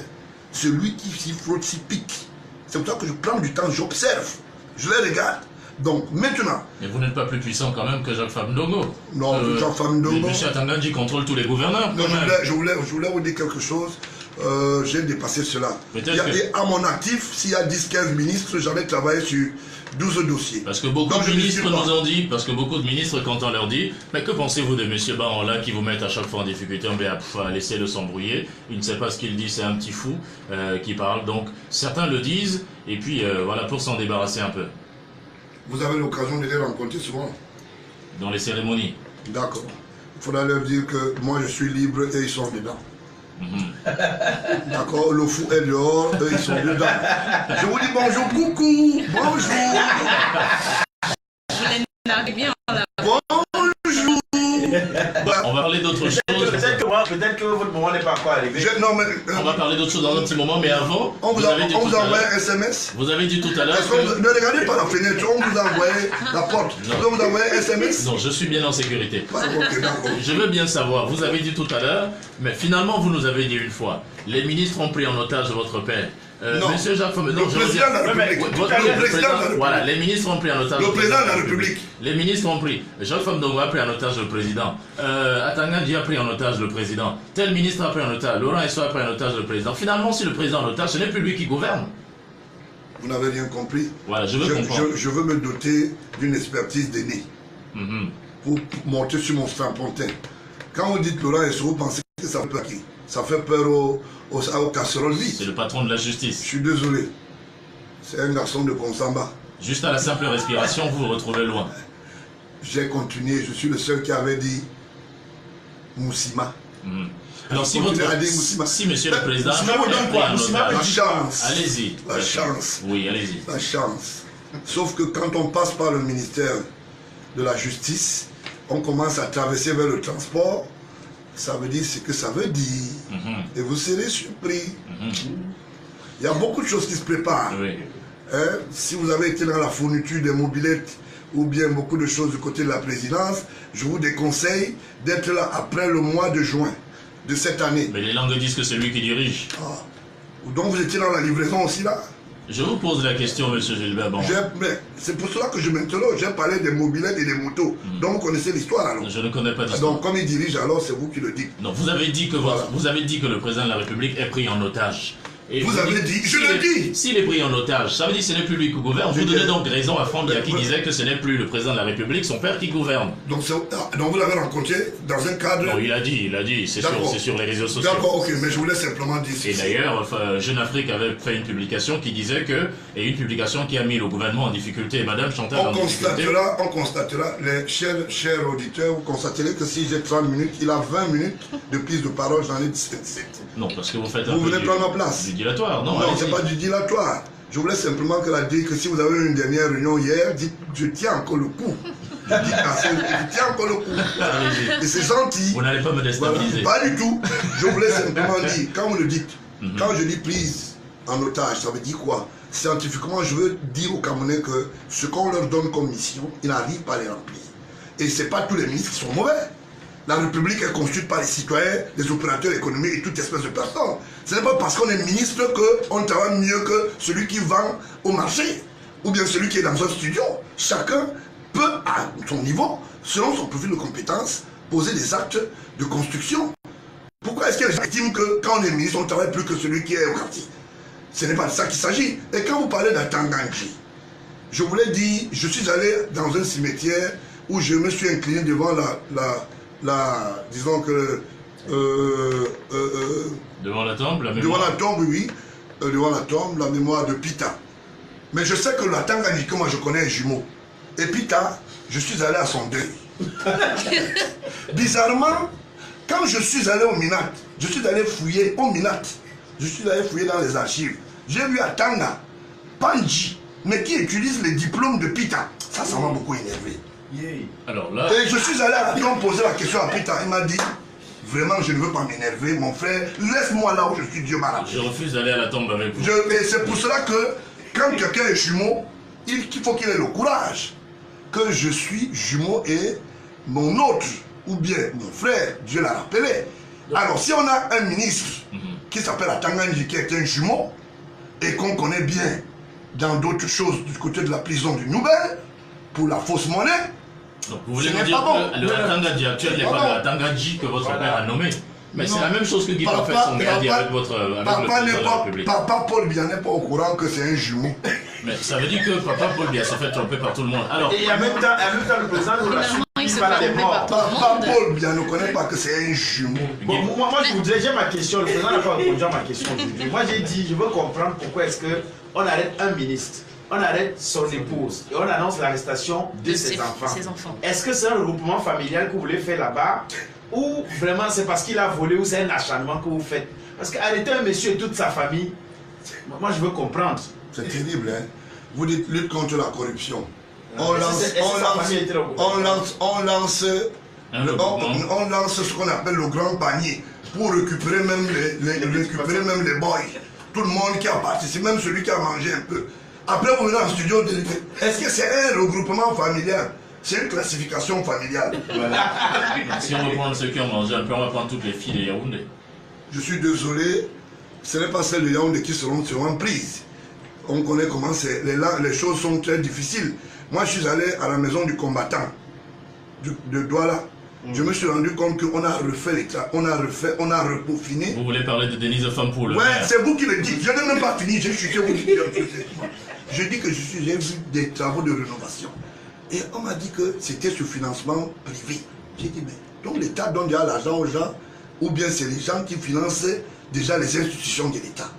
Celui qui s'y frotte, s'y pique. C'est pour ça que je prends du temps, j'observe. Je les regarde. Donc maintenant... Mais vous n'êtes pas plus puissant quand même que Jacques Famdongo. Non, Jacques Famdongo... M. Atangandji contrôle tous les gouverneurs. Non, je voulais vous dire quelque chose. J'ai dépassé cela. À mon actif, s'il y a 10-15 ministres, j'avais travaillé sur 12 dossiers. Parce que beaucoup de ministres nous ont dit, quand on leur dit, mais que pensez-vous de M. Barola qui vous met à chaque fois en difficulté, on va laisser le s'embrouiller, il ne sait pas ce qu'il dit, c'est un petit fou qui parle. Donc certains le disent, et puis voilà, pour s'en débarrasser un peu. Vous avez l'occasion de les rencontrer souvent? Dans les cérémonies. D'accord. Il faudra leur dire que moi je suis libre et ils sont dedans. D'accord, le fou est dehors, eux ils sont dedans. Je vous dis bonjour, coucou, bonjour. Bonjour. On va parler d'autre chose. Peut-être que votre moment n'est pas encore arrivé. On va parler d'autre chose dans un petit moment, mais avant, on vous a envoyé un SMS. Vous avez dit tout à l'heure. Ne regardez pas la fenêtre, on vous a envoyé la porte. On vous a envoyé un SMS. Non, je suis bien en sécurité. Okay, je veux bien savoir, vous avez dit tout à l'heure, mais finalement vous nous avez dit une fois, les ministres ont pris en otage votre père. Monsieur Jacques Famdongo, non, le président de la République. Voilà, les ministres ont pris en otage le président de la République. Les ministres ont pris. Jacques Famdongo a pris en otage le président. Atangandji a pris en otage le président. Tel ministre a pris en otage. Laurent Esso a pris en otage le président. Finalement, si le président en otage, ce n'est plus lui qui gouverne. Vous n'avez rien compris. Voilà, je veux comprendre. Je veux me doter d'une expertise d'aîné pour monter sur mon strapontin. Quand vous dites Laurent Esso, vous pensez que ça fait peur à qui? Ça fait peur aux casseroles vides. C'est le patron de la justice. Je suis désolé. C'est un garçon de Konsamba. Juste à la simple respiration, vous vous retrouvez loin. J'ai continué, je suis le seul qui avait dit Moussima. Alors si monsieur le président... La chance. Allez-y. La chance. Oui, allez-y. La chance. Sauf que quand on passe par le ministère de la Justice, on commence à traverser vers le transport, ça veut dire ce que ça veut dire. Et vous serez surpris. Il y a beaucoup de choses qui se préparent. Oui. Hein? Si vous avez été dans la fourniture des mobilettes ou bien beaucoup de choses du côté de la présidence, je vous déconseille d'être là après le mois de juin de cette année. Mais les langues disent que c'est lui qui dirige. Ah. Donc vous étiez dans la livraison aussi là? Je vous pose la question, monsieur Gilbert. Bon. C'est pour cela que je m'interroge. J'ai parlé des mobilettes et des motos. Donc vous connaissez l'histoire alors? Je ne connais pas l'histoire. Donc comme il dirige, alors c'est vous qui le dites. Non, vous avez dit que vous avez dit que le président de la République est pris en otage. Et vous avez dit, je le dis. S'il est pris en otage, ça veut dire que ce n'est plus lui qui gouverne. Vous donnez donc raison à Fondia qui disait que ce n'est plus le président de la République, son père qui gouverne. Donc vous l'avez rencontré dans un cadre... Non, il a dit, c'est sur les réseaux sociaux. D'accord, ok, mais je voulais simplement dire... Et d'ailleurs, Jeune Afrique avait fait une publication qui disait que, et une publication qui a mis le gouvernement en difficulté, et Madame Chantal en difficulté. On constatera, les chers auditeurs, vous constaterez que si j'ai 30 minutes, il a 20 minutes de prise de parole, j'en ai 17. Non, parce que vous faites un vous peu venez prendre ma place. Du dilatoire. Non, c'est pas du dilatoire. Je voulais simplement qu'elle dise que si vous avez eu une dernière réunion hier, dites je tiens encore le coup. Je tiens encore le coup. Et c'est gentil. Vous n'allez pas me déstabiliser. Voilà. Pas du tout. Je voulais simplement dire, quand vous le dites, quand je dis prise en otage, ça veut dire quoi? Scientifiquement, je veux dire aux Camerounais que ce qu'on leur donne comme mission, ils n'arrivent pas à les remplir. Et ce n'est pas tous les ministres qui sont mauvais. La République est construite par les citoyens, les opérateurs économiques et toute espèce de personnes. Ce n'est pas parce qu'on est ministre qu'on travaille mieux que celui qui vend au marché ou bien celui qui est dans un studio. Chacun peut, à son niveau, selon son profil de compétence, poser des actes de construction. Pourquoi est-ce que les gens estiment que quand on est ministre, on ne travaille plus que celui qui est au quartier? Ce n'est pas de ça qu'il s'agit. Et quand vous parlez d'Atanganji, je voulais dire, je suis allé dans un cimetière où je me suis incliné devant disons que... devant la tombe, la mémoire. Devant la tombe, oui. Devant la tombe, la mémoire de Pita. Mais je sais que la Tanganyika, que moi je connais un jumeau. Et Pita, je suis allé à son deuil. Bizarrement, quand je suis allé au Minat, je suis allé fouiller au Minat. Je suis allé fouiller dans les archives. J'ai vu à Tanga, Panji, mais qui utilise les diplômes de Pita. Ça m'a beaucoup énervé. Alors là... Et je suis allé à la tombe poser la question à Pita. Il m'a dit, vraiment, je ne veux pas m'énerver, mon frère. Laisse-moi là où je suis, Dieu m'a rappelé. Je refuse d'aller à la tombe avec vous. Et c'est pour cela que, quand quelqu'un est jumeau, il faut qu'il ait le courage que je suis jumeau et mon autre, ou bien mon frère, Dieu l'a rappelé. Alors, si on a un ministre qui s'appelle Atanganji, qui est un jumeau, et qu'on connaît bien dans d'autres choses du côté de la prison du Nouvelle, pour la fausse monnaie, donc vous voulez nous dire que le Atanganji actuel n'est pas le Atanganji que votre père a nommé? Mais c'est la même chose que Guy a fait son gardien avec le président de la République. Papa Paul Biya n'est pas au courant que c'est un jumeau. Mais ça veut dire que Papa Paul Biya s'est fait tromper par tout le monde. Alors, et en même temps, le président nous rassure. Papa Paul Biya ne connaît pas que c'est un jumeau. Bon, moi je voudrais, j'ai ma question, le président n'a pas répondu à ma question aujourd'hui. Moi j'ai dit, je veux comprendre pourquoi est-ce qu'on arrête un ministre, on arrête son épouse et on annonce l'arrestation de ses enfants. Est-ce que c'est un regroupement familial que vous voulez faire là-bas? Ou vraiment c'est parce qu'il a volé ou c'est un acharnement que vous faites? Parce qu'arrêter un monsieur et toute sa famille, moi je veux comprendre. C'est terrible, hein? Vous dites lutte contre la corruption. On lance ce qu'on appelle le grand panier pour récupérer même les boys. Tout le monde qui a participé, même celui qui a mangé un peu. Après vous venez en studio, est-ce que c'est un regroupement familial? C'est une classification familiale. Voilà. Si on reprend ceux qui ont mangé un peu, on va prendre toutes les filles de Yaoundé. Je suis désolé, ce n'est pas celles de Yaoundé qui seront prises. On connaît comment les choses sont très difficiles. Moi, je suis allé à la maison du combattant de Douala. Je me suis rendu compte qu'on a refait l'état, on a repaufiné. Vous voulez parler de Denise Fampoule? Ouais, c'est vous qui le dites. Je n'ai même pas fini, j'ai chuté. Je dis que j'ai vu des travaux de rénovation. Et on m'a dit que c'était sur financement privé. J'ai dit, mais donc l'État donne déjà l'argent aux gens, ou bien c'est les gens qui financent déjà les institutions de l'État.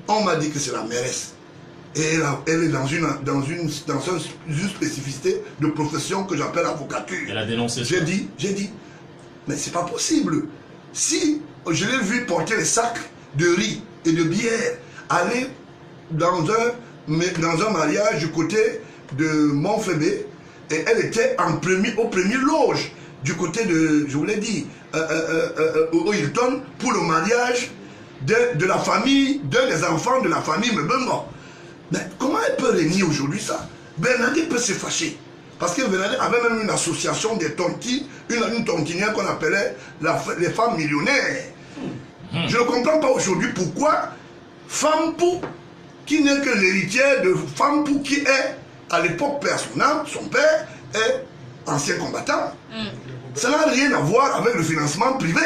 On m'a dit que c'est la mairesse Et elle est dans une spécificité de profession que j'appelle avocature. Elle a dénoncé ça. J'ai dit, mais c'est pas possible. Si je l'ai vu porter les sacs de riz et de bière, aller dans un mariage du côté de Montfébé, et elle était au premier loge du côté de, je vous l'ai dit, au Hilton, pour le mariage de la famille, d'un des enfants de la famille Mbemba. Mais comment elle peut régner aujourd'hui ça? Bernadette peut se fâcher. Parce que Bernadette avait même une association des tontines, une tontinière qu'on appelait les femmes millionnaires. Je ne comprends pas aujourd'hui pourquoi Fampou, qui n'est que l'héritière de Fampou, qui est à l'époque père son père est ancien combattant. Ça n'a rien à voir avec le financement privé.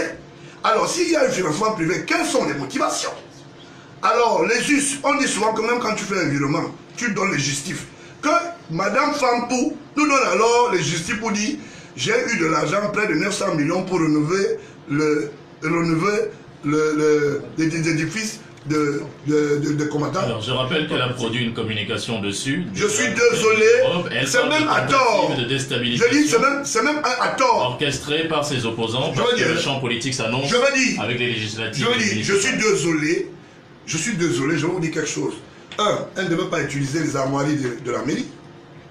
Alors s'il y a un financement privé, quelles sont les motivations? Alors les justes, on dit souvent que même quand tu fais un virement, tu donnes les justifs. Que Madame Fampou nous donne alors les justifs pour dire j'ai eu de l'argent, près de 900 millions pour rénover les édifices de combattants. Alors je rappelle qu'elle a produit une communication dessus. Je suis désolé, c'est même à tort. De je dis c'est même à tort. Orchestré par ses opposants, parce que le champ politique s'annonce avec les législatives. Je suis désolé, je vais vous dire quelque chose. Elle ne veut pas utiliser les armoiries de la mairie.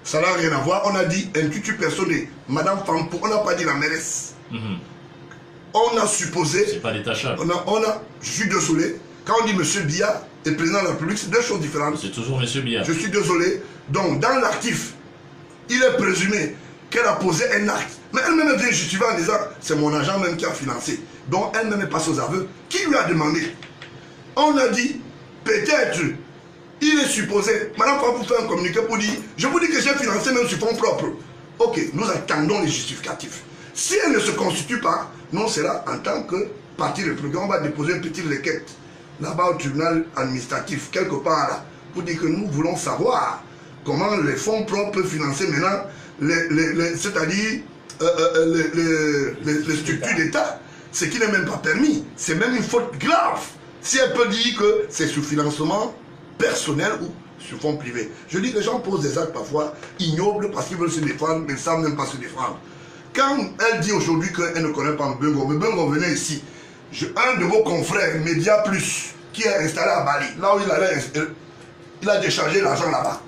Ça n'a rien à voir. On a dit un tutu personné. Madame Fampou, on n'a pas dit la mairesse. On a supposé. C'est pas détachable. Je suis désolé. Quand on dit M. Biya et président de la République, c'est deux choses différentes. C'est toujours M. Biya. Je suis désolé. Donc, dans l'actif, il est présumé qu'elle a posé un acte. Mais elle-même vient justifier en disant c'est mon agent même qui a financé. Donc, elle-même est passée aux aveux. Qui lui a demandé? On a dit peut-être. Il est supposé, Madame Fampou fait un communiqué pour dire je vous dis que j'ai financé même sur fonds propres. Ok, nous attendons les justificatifs. Si elle ne se constitue pas, nous, c'est là, en tant que parti républicain, on va déposer une petite requête là-bas au tribunal administratif, quelque part là, pour dire que nous voulons savoir comment les fonds propres peuvent financer maintenant, c'est-à-dire les structures d'État, ce qui n'est même pas permis. C'est même une faute grave. Si elle peut dire que c'est sous financement personnel ou sur fonds privés. Je dis que les gens posent des actes parfois ignobles parce qu'ils veulent se défendre, mais ils ne savent même pas se défendre. Quand elle dit aujourd'hui qu'elle ne connaît pas Mbemba, Mbemba venait ici. Un de vos confrères, Média Plus, qui est installé à Bali, là où il a déchargé l'argent là-bas.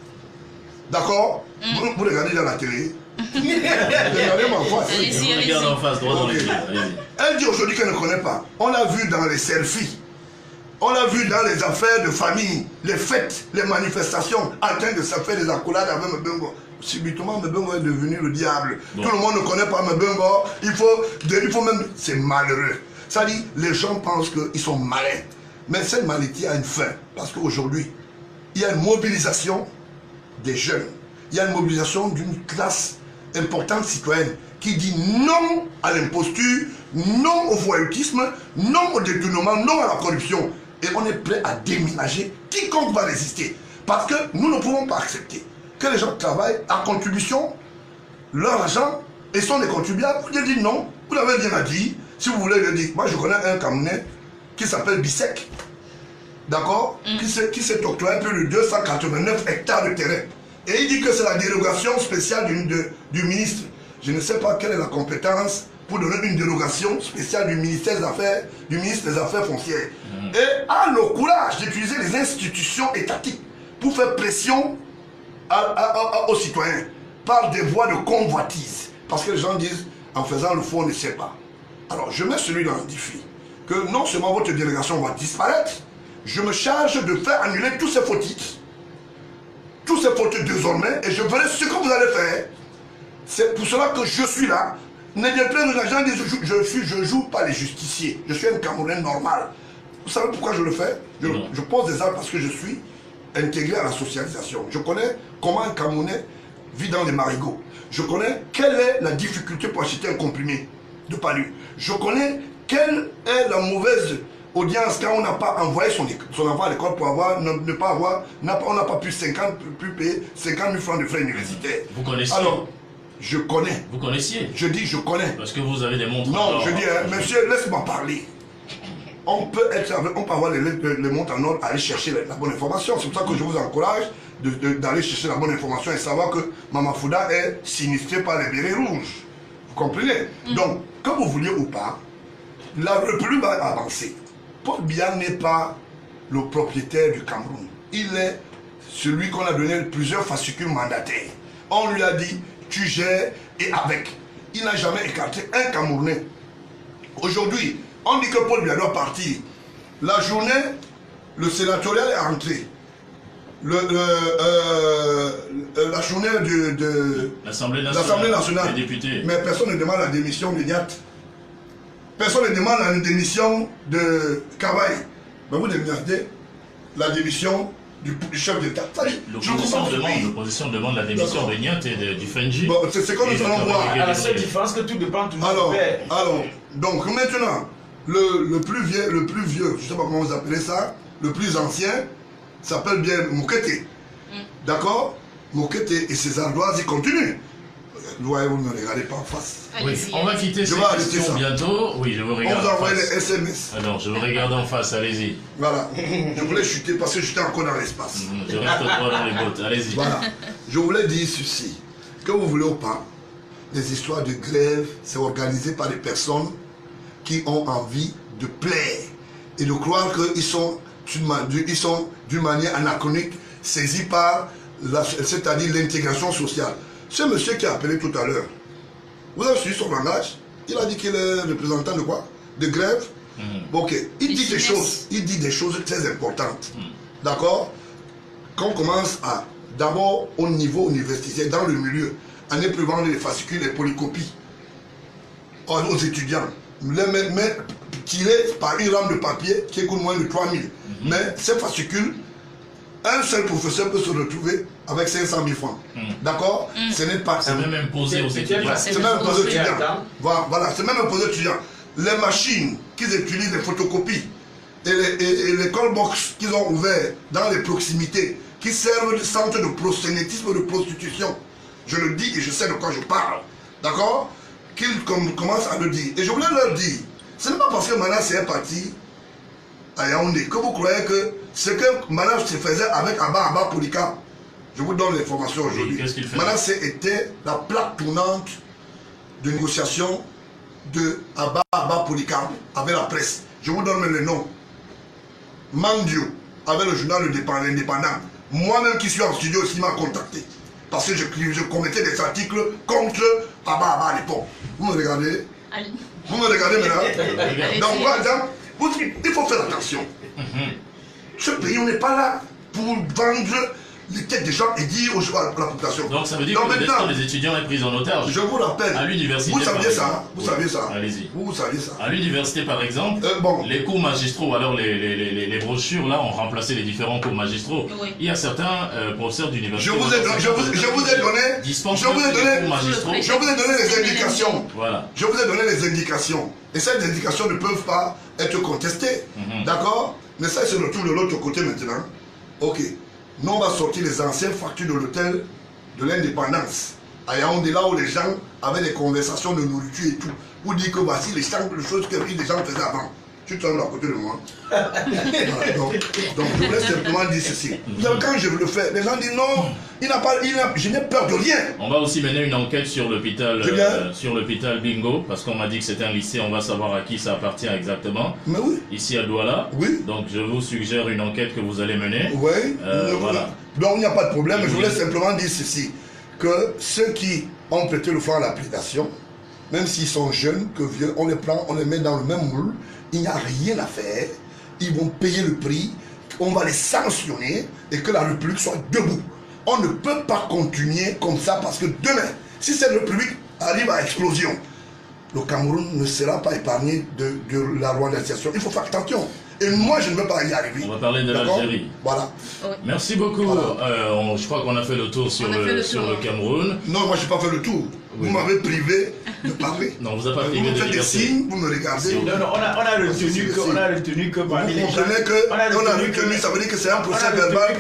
D'accord? Vous regardez dans la télé. Regardez-moi en face. Regarde en face, droit dans les yeux. Elle dit aujourd'hui qu'elle ne connaît pas. On l'a vu dans les selfies. On l'a vu dans les affaires de famille, les fêtes, les manifestations, en train de se faire des accolades avec Mbemba. Subitement, Mbemba est devenu le diable. Bon. Tout le monde ne connaît pas Mbemba. Il faut même... C'est malheureux. Ça dit, les gens pensent qu'ils sont malins. Mais cette maladie a une fin. Parce qu'aujourd'hui, il y a une mobilisation des jeunes. Il y a une mobilisation d'une classe importante citoyenne qui dit non à l'imposture, non au voyoutisme, non au détournement, non à la corruption. Et on est prêt à déménager quiconque va résister. Parce que nous ne pouvons pas accepter que les gens travaillent à contribution, leur argent, et sont des contribuables. Vous dites non, vous l'avez bien dit. Si vous voulez le dire, moi je connais un Camerounais qui s'appelle Bissek, d'accord, qui s'est octroyé plus de 289 hectares de terrain. Et il dit que c'est la dérogation spéciale du ministre. Je ne sais pas quelle est la compétence pour donner une dérogation spéciale du ministre des Affaires foncières. Et a le courage d'utiliser les institutions étatiques pour faire pression aux citoyens par des voies de convoitise. Parce que les gens disent, en faisant le faux, on ne sait pas. Alors, je mets celui dans le défi, que non seulement votre délégation va disparaître, je me charge de faire annuler tous ces faux titres, tous ces faux titres désormais, et je verrai ce que vous allez faire. C'est pour cela que je suis là. N'ayez plus de gens disent, je joue pas les justiciers, je suis un Camerounais normal. Vous savez pourquoi je le fais? Je pose des actes parce que je suis intégré à la socialisation. Je connais comment un Camerounais vit dans les marigots. Je connais quelle est la difficulté pour acheter un comprimé de palu. Je connais quelle est la mauvaise audience quand on n'a pas envoyé son enfant à l'école pour avoir, on n'a pas pu payer 50 000 francs de frais universitaires. Vous connaissez? Alors, je connais. Vous connaissiez? Je dis je connais. Parce que vous avez des montres. Non, je dis, monsieur, laisse-moi parler. on peut avoir les montres en ordre, aller chercher la bonne information. C'est pour ça que je vous encourage d'aller chercher la bonne information et savoir que Mama Fouda est sinistrée par les bérets rouges. Vous comprenez? Donc, que vous vouliez ou pas, la République va avancer. Paul Biya n'est pas le propriétaire du Cameroun. Il est celui qu'on a donné plusieurs fascicules mandataires. On lui a dit, tu gères et avec. Il n'a jamais écarté un Camerounais. Aujourd'hui, on dit que Paul Biya doit partir. La journée, le sénatorial est rentré. La journée de l'Assemblée nationale, des députés. Mais personne ne demande la démission de Niat. Personne ne demande la démission de Kavaï. Mais vous demandez la démission du chef d'État. L'opposition demande la démission de Niat et du Fenji. Bon, c'est ce que nous allons voir. À la seule différence que tout dépend toujours du père. Alors, donc maintenant, le plus vieux, je ne sais pas comment vous appelez ça, le plus ancien, s'appelle bien Moukete. D'accord? Moukete et ses ardoises, ils continuent. Vous ne me regardez pas en face. Oui, on va quitter ces questions bientôt. Oui, je vous regarde. On vous envoie les SMS. Alors, je vous regarde en face, allez-y. Voilà. Je voulais chuter parce que j'étais encore dans l'espace. Je reste droit dans les bottes, allez-y. Voilà. Je voulais dire ceci. Que vous voulez ou pas, les histoires de grève, c'est organisé par des personnes qui ont envie de plaire et de croire qu'ils sont d'une manière anachronique, saisis par c'est-à-dire l'intégration sociale. Ce monsieur qui a appelé tout à l'heure, vous avez suivi son langage, il a dit qu'il est représentant de quoi? De grève. Ok, il dit des choses très importantes. D'accord? Qu'on commence à, d'abord au niveau universitaire, dans le milieu, à ne plus vendre les fascicules, les polycopies aux étudiants. Les mettre tirés par une rame de papier qui coûte moins de 3000. Mais ces fascicules, un seul professeur peut se retrouver avec 500 000 francs. D'accord? Ce n'est pas... C'est même imposé aux étudiants. C'est même imposé aux étudiants. Voilà, c'est même imposé aux étudiants. Les machines qu'ils utilisent, les photocopies, et les callbox qu'ils ont ouverts dans les proximités, qui servent de centre de proxénétisme, de prostitution. Je le dis et je sais de quoi je parle. D'accord? Qu'ils commencent à le dire. Et je voulais leur dire, ce n'est pas parce que Manas est parti à Yaoundé que vous croyez que ce que Manas se faisait avec Abba Polika, je vous donne l'information aujourd'hui. Manas était la plaque tournante de négociation de Abba Polika avec la presse. Je vous donne le nom. Mandio, avec le journal L'Indépendant. Moi-même qui suis en studio aussi m'a contacté. Parce que je commettais des articles contre Abba à l'époque. Vous me regardez? Vous me regardez maintenant? Donc, voilà, il faut faire attention. Ce pays, on n'est pas là pour vendre les têtes des gens et dire à la population. Donc ça veut dire que le destin des étudiants est pris en otage. Je vous rappelle. À l'université. Vous saviez ça? Vous saviez ça? Allez-y. Vous saviez ça? À l'université, par exemple, les cours magistraux, alors les brochures là ont remplacé les différents cours magistraux. Oui. Il y a certains professeurs d'université. Je vous ai donné les indications. Voilà. Je vous ai donné les indications. Et ces indications ne peuvent pas être contestées. D'accord? Mais ça, c'est le tour de l'autre côté maintenant. Ok. Nous, on va sortir les anciennes factures de l'hôtel de l'indépendance. À Yaoundé, là où les gens avaient des conversations de nourriture et tout. Pour dire que voici les choses que les gens faisaient avant. Tu te rends à côté de moi. Voilà, donc, je voulais simplement dire ceci. Quand je le fais, les gens disent non, je n'ai peur de rien. On va aussi mener une enquête sur l'hôpital Bingo, parce qu'on m'a dit que c'était un lycée, on va savoir à qui ça appartient exactement. Mais oui. Ici à Douala. Oui. Donc je vous suggère une enquête que vous allez mener. Oui. Voilà. Donc il n'y a pas de problème. Je voulais simplement dire ceci, que ceux qui ont prêté le flanc à l'application, même s'ils sont jeunes, que vieux, on les prend, on les met dans le même moule. Il n'y a rien à faire, ils vont payer le prix, on va les sanctionner et que la République soit debout. On ne peut pas continuer comme ça parce que demain, si cette République arrive à explosion, le Cameroun ne sera pas épargné de la rwandisation. Il faut faire attention. Et moi, je ne veux pas y arriver. On va parler de l'Algérie. Voilà. Merci beaucoup. Voilà. Je crois qu'on a fait le tour sur le Cameroun. Non, moi, je n'ai pas fait le tour. Vous m'avez privé de parler. Non, vous n'avez pas Vous privé me de faites des liberté. signes, vous me regardez. Non, on a retenu que parmi Vous les gens... comprenez que on a retenu, ça veut dire que c'est un procès verbal de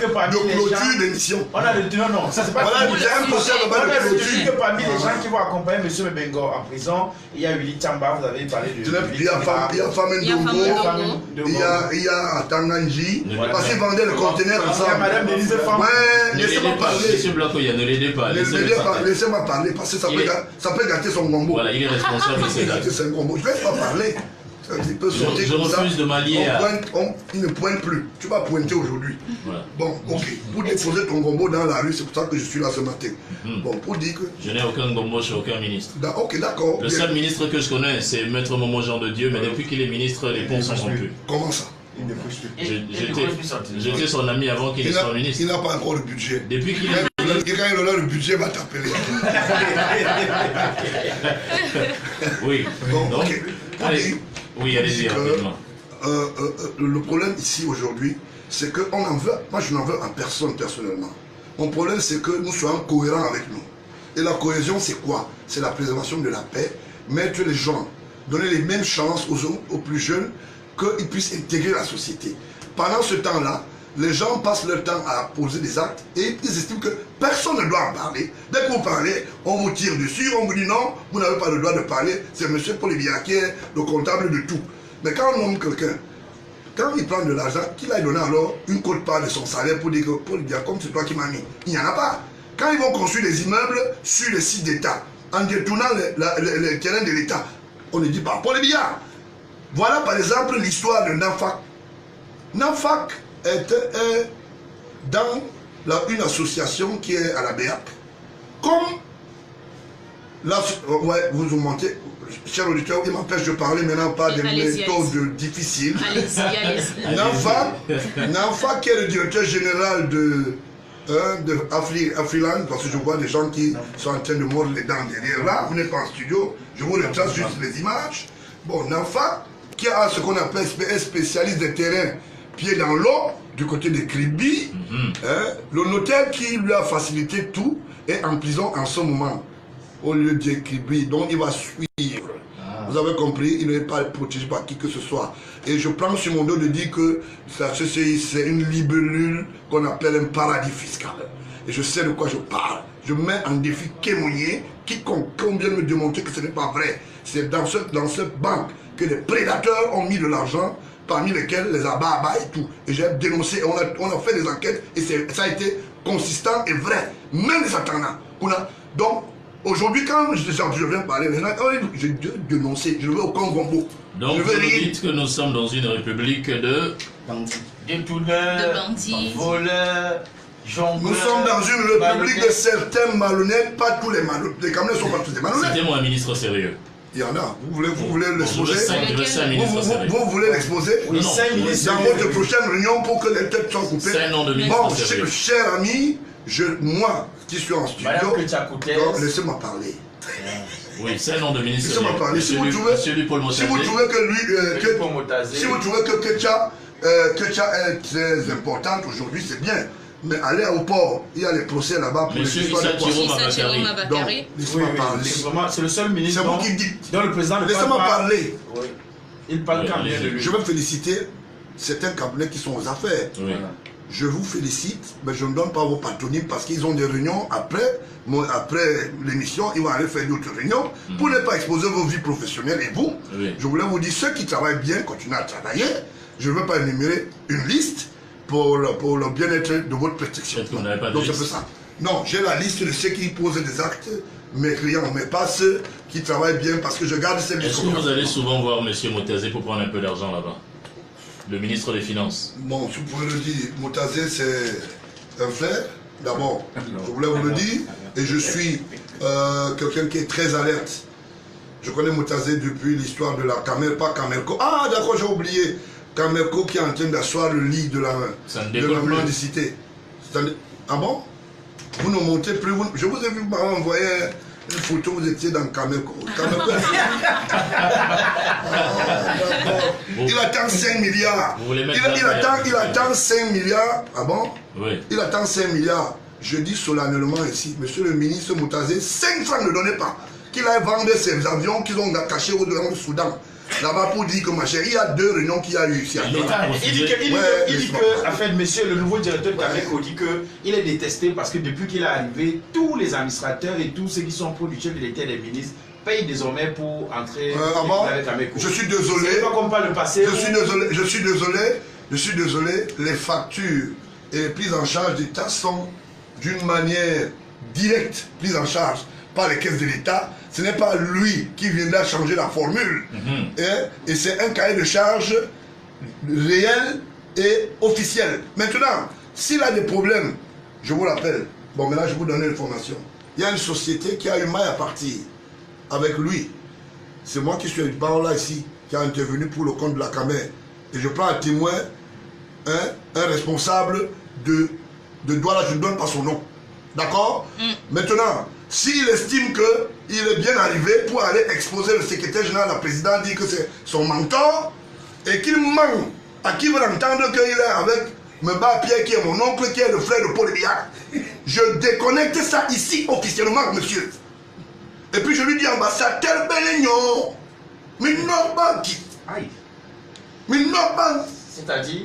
clôture d'émission. On a retenu, non, ça c'est pas... Voilà, c'est un procès On verbal a de retenu clôture. que parmi les gens qui vont accompagner M. Bengo en prison, il y a Willy Tamba, vous avez parlé de... Il y a Famen Dongo, il y a Tanganji, parce qu'ils vendaient le conteneur Il y a ensemble. Madame Denise Femme. Ouais, Ne laissez-moi l'aidez pas, parler. monsieur Blancoya, ne l'aidez pas. Laissez-moi parler, parce que ça peut gâter son gombo. Voilà, il est responsable de ses actes. C'est un gombo. Je ne vais pas parler. Il peut sauter Je comme ça. refuse de m'allier à... Il ne pointe plus. Tu vas pointer aujourd'hui. Voilà. Bon, ok. Pour déposer ton gombo dans la rue, c'est pour ça que je suis là ce matin. Bon, pour dire que... Je n'ai aucun gombo chez aucun ministre. Ok, d'accord. Le seul ministre que je connais, c'est Maître Momo Jean de Dieu, mais depuis qu'il est ministre, les ponts sont rompus. Comment ça? Il ne bouge plus. J'étais son ami avant qu'il soit ministre. Il n'a pas encore le budget. Depuis qu'il est... Quand il aura le budget, il va t'appeler. Oui. Bon, Donc, ok. allez. Oui, allez-y, rapidement. Le problème ici aujourd'hui, c'est qu'on en veut, moi je n'en veux en personne personnellement. Mon problème c'est que nous soyons cohérents avec nous. Et la cohésion c'est quoi? C'est la préservation de la paix, mettre les gens, donner les mêmes chances aux plus jeunes, qu'ils puissent intégrer la société. Pendant ce temps-là, les gens passent leur temps à poser des actes et ils estiment que personne ne doit en parler. Dès que vous parlez, on vous tire dessus, on vous dit non, vous n'avez pas le droit de parler, c'est M. Polibia qui est le comptable de tout. Mais quand on nomme quelqu'un, quand il prend de l'argent, qu'il aille donner alors une quote-part de son salaire pour dire que Polibia, comme c'est toi qui m'as mis, il n'y en a pas. Quand ils vont construire des immeubles sur les sites d'État, en détournant les terrains de l'État, on ne dit pas Polibia. Voilà par exemple l'histoire de Nafak. Nafak est dans une association qui est à la BEAC. Comme ouais, vous mentez, cher auditeur, il m'empêche de parler maintenant pas des méthodes difficiles. Allez-y. Nafak qui est le directeur général de Afriland, parce que je vois des gens qui sont en train de mordre les dents derrière là, vous n'êtes pas en studio, je vous retrace juste les images. Bon, Nafak qui a ce qu'on appelle un spécialiste des terrains pied dans l'eau, du côté de Kribi, le notaire qui lui a facilité tout est en prison en ce moment, au lieu de Kribi, donc il va suivre. Vous avez compris, il n'est pas protégé par qui que ce soit. Et je prends sur mon dos de dire que c'est une libellule qu'on appelle un paradis fiscal. Et je sais de quoi je parle. Je mets en défi Kémounier, quiconque vient me démontrer que ce n'est pas vrai. C'est dans cette banque que les prédateurs ont mis de l'argent, parmi lesquels les ababa et tout. Et j'ai dénoncé, on a fait des enquêtes et ça a été consistant et vrai. Même les Satana. Donc, aujourd'hui, quand je viens parler, les gens, je dénoncer, je ne veux aucun gombo. Donc, vous dites que nous sommes dans une république de détourneurs, voleurs, jongleurs. Nous sommes dans une république de certains malhonnêtes, pas tous les malhonnêtes. Les Camerounais ne sont pas tous des malhonnêtes. Citez-moi un ministre sérieux. Il y en a. Vous voulez l'exposer? Vous voulez l'exposer? Oui, 5 ministres. Dans votre prochaine réunion pour que les têtes soient coupées. C'est un nom de ministre bon, sérieux. Cher ami, moi qui suis en studio, laissez-moi parler. Oui, c'est un nom de ministre sérieux. Laissez-moi parler. Si vous trouvez que Ketcha est très importante aujourd'hui, c'est bien. Mais allez au port, il y a les procès là-bas pour les histoires de poissons. Donc, laissez-moi parler. C'est le seul ministre. C'est vous qui dites. Dont le président ne laissez-moi parler. Oui. Il parle quand même de lui. Je veux féliciter certains cabinets qui sont aux affaires. Oui. Je vous félicite, mais je ne donne pas vos patronymes parce qu'ils ont des réunions après l'émission, ils vont aller faire d'autres réunions pour ne pas exposer vos vies professionnelles. Et vous, je voulais vous dire, ceux qui travaillent bien, continuez à travailler. Je ne veux pas énumérer une liste pour le bien-être de votre protection. Donc c'est pour ça. Non, j'ai la liste de ceux qui posent des actes mécréants, mais pas ceux qui travaillent bien parce que je garde ces listes. Est-ce que vous allez souvent voir M. Motazé pour prendre un peu d'argent là-bas? Le ministre des Finances. Bon, si vous pouvez le dire, Motazé c'est un frère, d'abord, je voulais vous le dire, et je suis quelqu'un qui est très alerte. Je connais Motazé depuis l'histoire de la Camerco, pas Camerco. Ah d'accord, j'ai oublié. Camerco qui est en train d'asseoir le lit de la mendicité. Ah bon? Vous ne montez plus. Je vous ai vu m'envoyer une photo, vous étiez dans Camerco. Il attend 5 milliards. Il attend 5 milliards. Ah bon? Oui. Il attend 5 milliards je dis solennellement ici, monsieur le ministre Moutazé, 5 francs ne donnez pas. Qu'il aille vendre ces avions qu'ils ont cachés au Soudan. Là-bas pour dire que ma chérie, il y a 2 réunions qu'il y a eu ici. Il dit que, en fait, monsieur le nouveau directeur de Cameco dit qu'il est détesté parce que depuis qu'il est arrivé, tous les administrateurs et tous ceux qui sont pour du chef de l'État et des ministres payent désormais pour entrer avec Cameco. Je suis désolé. C'est pas comme par le passé. Je suis désolé. Les factures et les prises en charge d'État sont d'une manière directe prises en charge par les caisses de l'État. Ce n'est pas lui qui viendra changer la formule. Et c'est un cahier de charge réel et officiel. Maintenant, s'il a des problèmes, je vous rappelle, bon maintenant je vous donne l'information. Il y a une société qui a eu maille à partir avec lui. C'est moi qui suis par là ici, qui a intervenu pour le compte de la Camer. Et je prends à témoin un responsable de Douala, je ne donne pas son nom. D'accord? Maintenant, s'il estime qu'il est bien arrivé pour aller exposer le secrétaire général, la présidente, dire que c'est son mentor, et qu'il ment à qui veut entendre qu'il est avec Meba Pierre, qui est mon oncle, qui est le frère de Paul Biya, je déconnecte ça ici officiellement, monsieur. Et puis je lui dis, ambassadeur Benignon, mais non pas qui? Mais non pas. C'est-à-dire,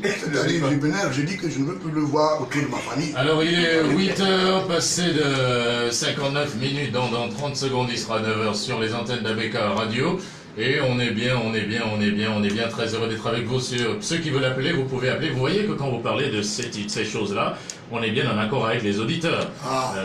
je dis que je ne veux plus le voir autour de ma famille. Alors il est 8h passé de 59 minutes, dans 30 secondes il sera 9h sur les antennes d'ABK Radio. Et on est bien très heureux d'être avec vous. Sur ceux qui veulent appeler, vous pouvez appeler. Vous voyez que quand vous parlez de ces choses-là, on est bien en accord avec les auditeurs.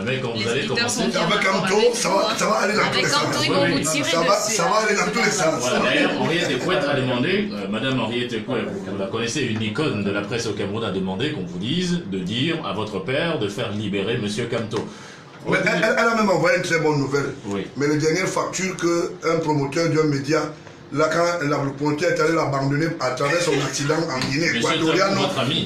Mais quand vous allez commencer... Avec Camto, ça va aller dans tous les sens. Ça va aller dans tous les sens. Voilà, d'ailleurs, Henriette Ekouette a demandé, Madame Henriette Ekouette, vous la connaissez, une icône de la presse au Cameroun, a demandé qu'on vous dise de dire à votre père de faire libérer Monsieur Camto. Mais elle a même envoyé une très bonne nouvelle. Oui. Mais la dernière facture qu'un promoteur d'un média, là quand le promoteur est allé l'abandonner à travers son accident en Guinée équatoriale,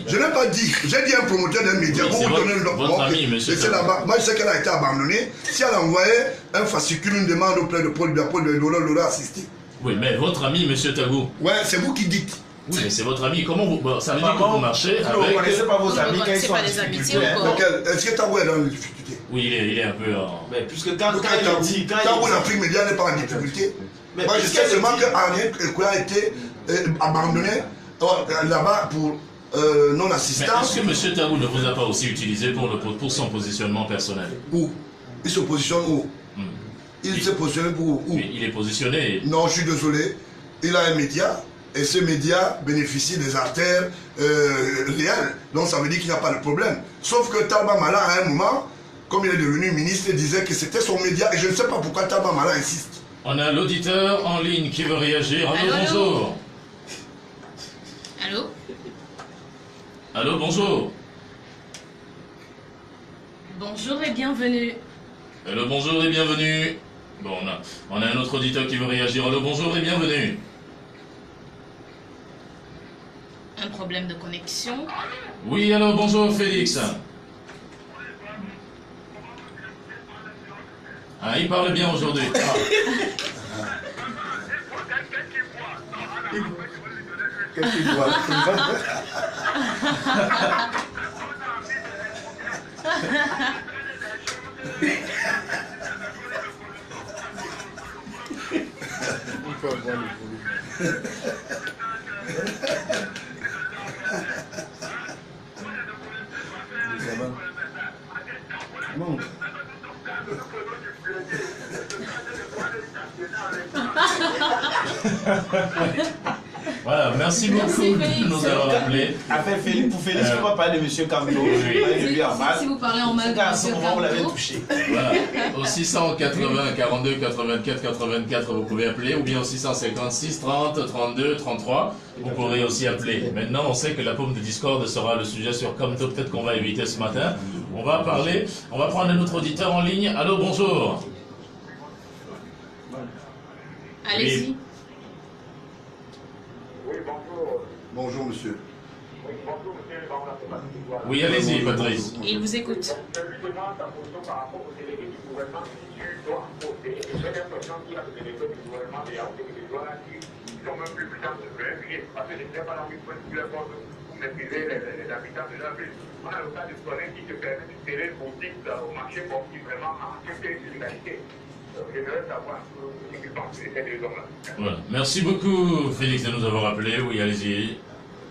je n'ai pas dit, j'ai dit un promoteur d'un média, oui, vous donnez le votre ami, monsieur. Moi je sais qu'elle a été abandonnée. Si elle a envoyé un fascicule, une demande auprès de Paul Biya, Paul Biya l'aurait assisté. Oui, mais votre ami, monsieur Tagou. Ouais, c'est vous qui dites. Oui, mais c'est votre ami. Comment vous... ça veut dire que vous marchez avec... Vous ne connaissez pas vos amis quand ils sont en difficulté. Est-ce que Tagou est dans les difficultés? Oui, il est un peu en... Mais puisque quand il dit... Tagou, l'Afrique média n'est pas en difficulté. Moi, je sais seulement qu'Henriette Ekouette a été abandonné là-bas pour non-assistance. Est-ce que M. Tagou ne vous a pas aussi utilisé pour son positionnement personnel? Où? Il se positionne où? Il s'est positionné pour où? Il est positionné... Non, je suis désolé. Il a un média. Et ce média bénéficie des artères réelles. Donc ça veut dire qu'il n'y a pas de problème. Sauf que Talba Mala, à un moment, comme il est devenu ministre, il disait que c'était son média. Et je ne sais pas pourquoi Talba Mala insiste. On a l'auditeur en ligne qui veut réagir. Allô, bonjour. Allô? Allô, bonjour. Bonjour et bienvenue. Allô, bonjour et bienvenue. Bon, on a un autre auditeur qui veut réagir. Allô, bonjour et bienvenue. Un problème de connexion. Oui, allô, bonjour Félix. Ah, il parle bien aujourd'hui. Qu'est-ce qu'il voit? Voilà, merci beaucoup de nous avoir appelés. Pour Félix, on va parler de M. Camto. Si vous parlez en mal de M. Camto, vous l'avez touché. Voilà. Au 680 42 84 84, vous pouvez appeler, ou bien au 656 30 32 33, vous pourrez aussi appeler. Maintenant, on sait que la paume de Discord sera le sujet sur Camto, peut-être qu'on va éviter ce matin. On va prendre un autre auditeur en ligne. Allô, bonjour. allez-y. Oui, bonjour. Bonjour, monsieur. Oui, bonjour, monsieur. Oui, allez-y, Patrice. Il vous écoute. Justement, ta position par rapport aux délégués du gouvernement, si tu dois imposer, et j'ai l'impression qu'il y a des délégués du gouvernement, des délégués qui sont même plus puissants de 20 juillet, parce que je ne sais pas dans quel point tu les poses pour maîtriser les habitants de leur ville. On a le cas de Soleil qui te permet de serrer le boutique au marché pour qui vraiment a accepté une illégalité. J'aimerais savoir ce qu'ils pensent de ces deux hommes-là. Voilà. Merci beaucoup, Félix, de nous avoir appelé. Oui, allez-y.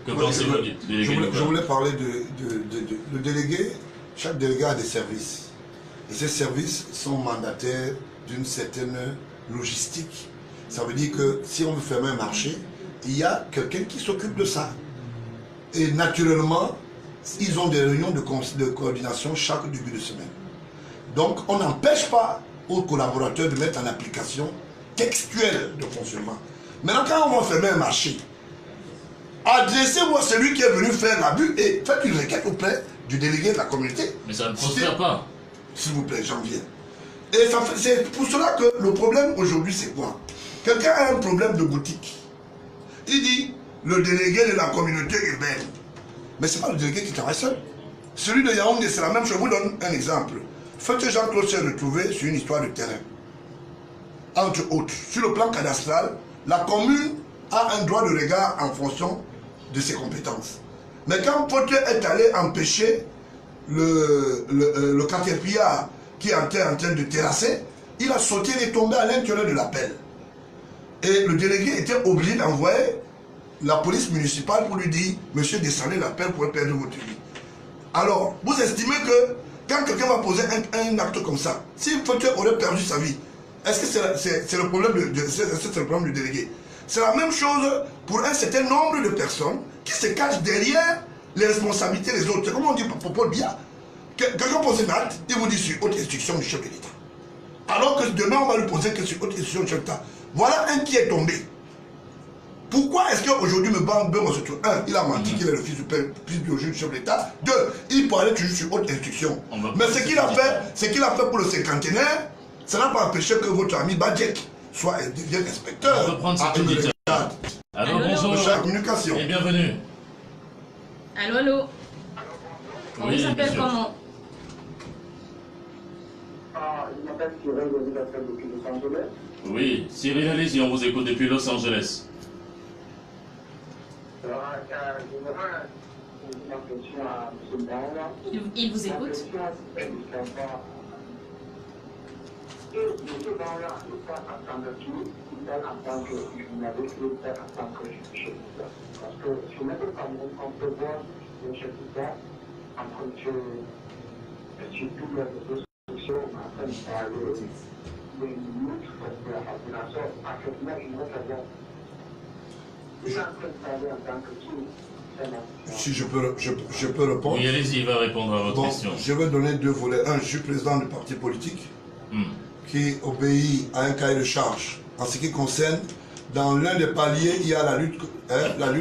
Que pensez-vous du délégué? Je voulais parler le délégué. Chaque délégué a des services. Et ces services sont mandataires d'une certaine logistique. Ça veut dire que si on veut fermer un marché, il y a quelqu'un qui s'occupe de ça. Et naturellement, ils ont des réunions de coordination chaque début de semaine. Donc, on n'empêche pas aux collaborateurs de mettre en application textuelle de fonctionnement. Maintenant, quand on va fermer un marché, adressez-vous à celui qui est venu faire l'abus et faites une requête auprès du délégué de la communauté. Mais ça ne prospère pas. S'il vous plaît, j'en viens. Et c'est pour cela que le problème aujourd'hui, c'est quoi? Quelqu'un a un problème de boutique. Il dit, le délégué de la communauté urbaine. Mais ce n'est pas le délégué qui travaille seul. Celui de Yaoundé, c'est la même chose. Je vous donne un exemple. Faites Jean-Claude s'est retrouvé sur une histoire de terrain. Entre autres, sur le plan cadastral, la commune a un droit de regard en fonction de ses compétences. Mais quand Potter est allé empêcher le caterpillar qui était en train de terrasser, il a sauté et est tombé à l'intérieur de l'appel. Et le délégué était obligé d'envoyer la police municipale pour lui dire « Monsieur, descendez l'appel pour perdre votre vie ». Alors, vous estimez que quand quelqu'un va poser un acte comme ça, si Potter aurait perdu sa vie, est-ce que c'est le problème le problème du délégué? C'est la même chose pour un certain nombre de personnes qui se cachent derrière les responsabilités des autres. C'est comme on dit pour Paul Biya. Quelqu'un pose un acte, il vous dit sur haute instruction du chef de l'État. Alors que demain, on va lui poser que sur haute instruction du chef de l'État. Voilà un qui est tombé. Pourquoi est-ce qu'aujourd'hui, me se trouve? Un, il a menti qu'il est le fils biologique du chef de l'État. Deux, il parlait toujours sur haute instruction. Mais ce qu'il a fait pour le cinquantenaire, ça n'a pas empêché que votre ami Badjek devienne inspecteur. On va prendre cette unité. Alors bonjour et bienvenue. Allô, allô. On s'appelle comment? Je m'appelle Cyril, je vous appelle depuis Los Angeles. Oui, Cyril, allez-y, on vous écoute depuis Los Angeles. Il vous écoute. Parce que je ne peux pas concevoir le chef d'État en train de surtout les réseaux sociaux en train de parler des minutes de la population. Actuellement, je voudrais savoir. Je suis en train de parler en tant que tout. Si je peux répondre. Oui, allez-y, il va répondre à votre question. Je vais donner deux volets. Un, je suis président du parti politique qui obéit à un cahier de charge. En ce qui concerne, dans l'un des paliers, il y a la lutte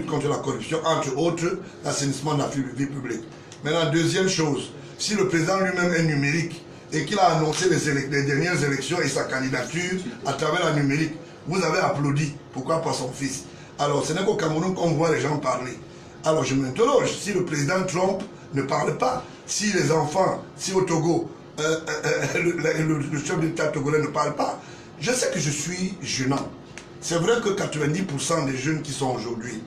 contre la corruption, entre autres, l'assainissement de la vie publique. Maintenant, deuxième chose, si le président lui-même est numérique et qu'il a annoncé les dernières élections et sa candidature à travers la numérique, vous avez applaudi. Pourquoi pas son fils? Alors, ce n'est qu'au Cameroun qu'on voit les gens parler. Alors je m'interroge, si le président Trump ne parle pas, si les enfants, si au Togo, le chef d'État togolais ne parle pas, je sais que je suis gênant. C'est vrai que 90% des jeunes qui sont aujourd'hui,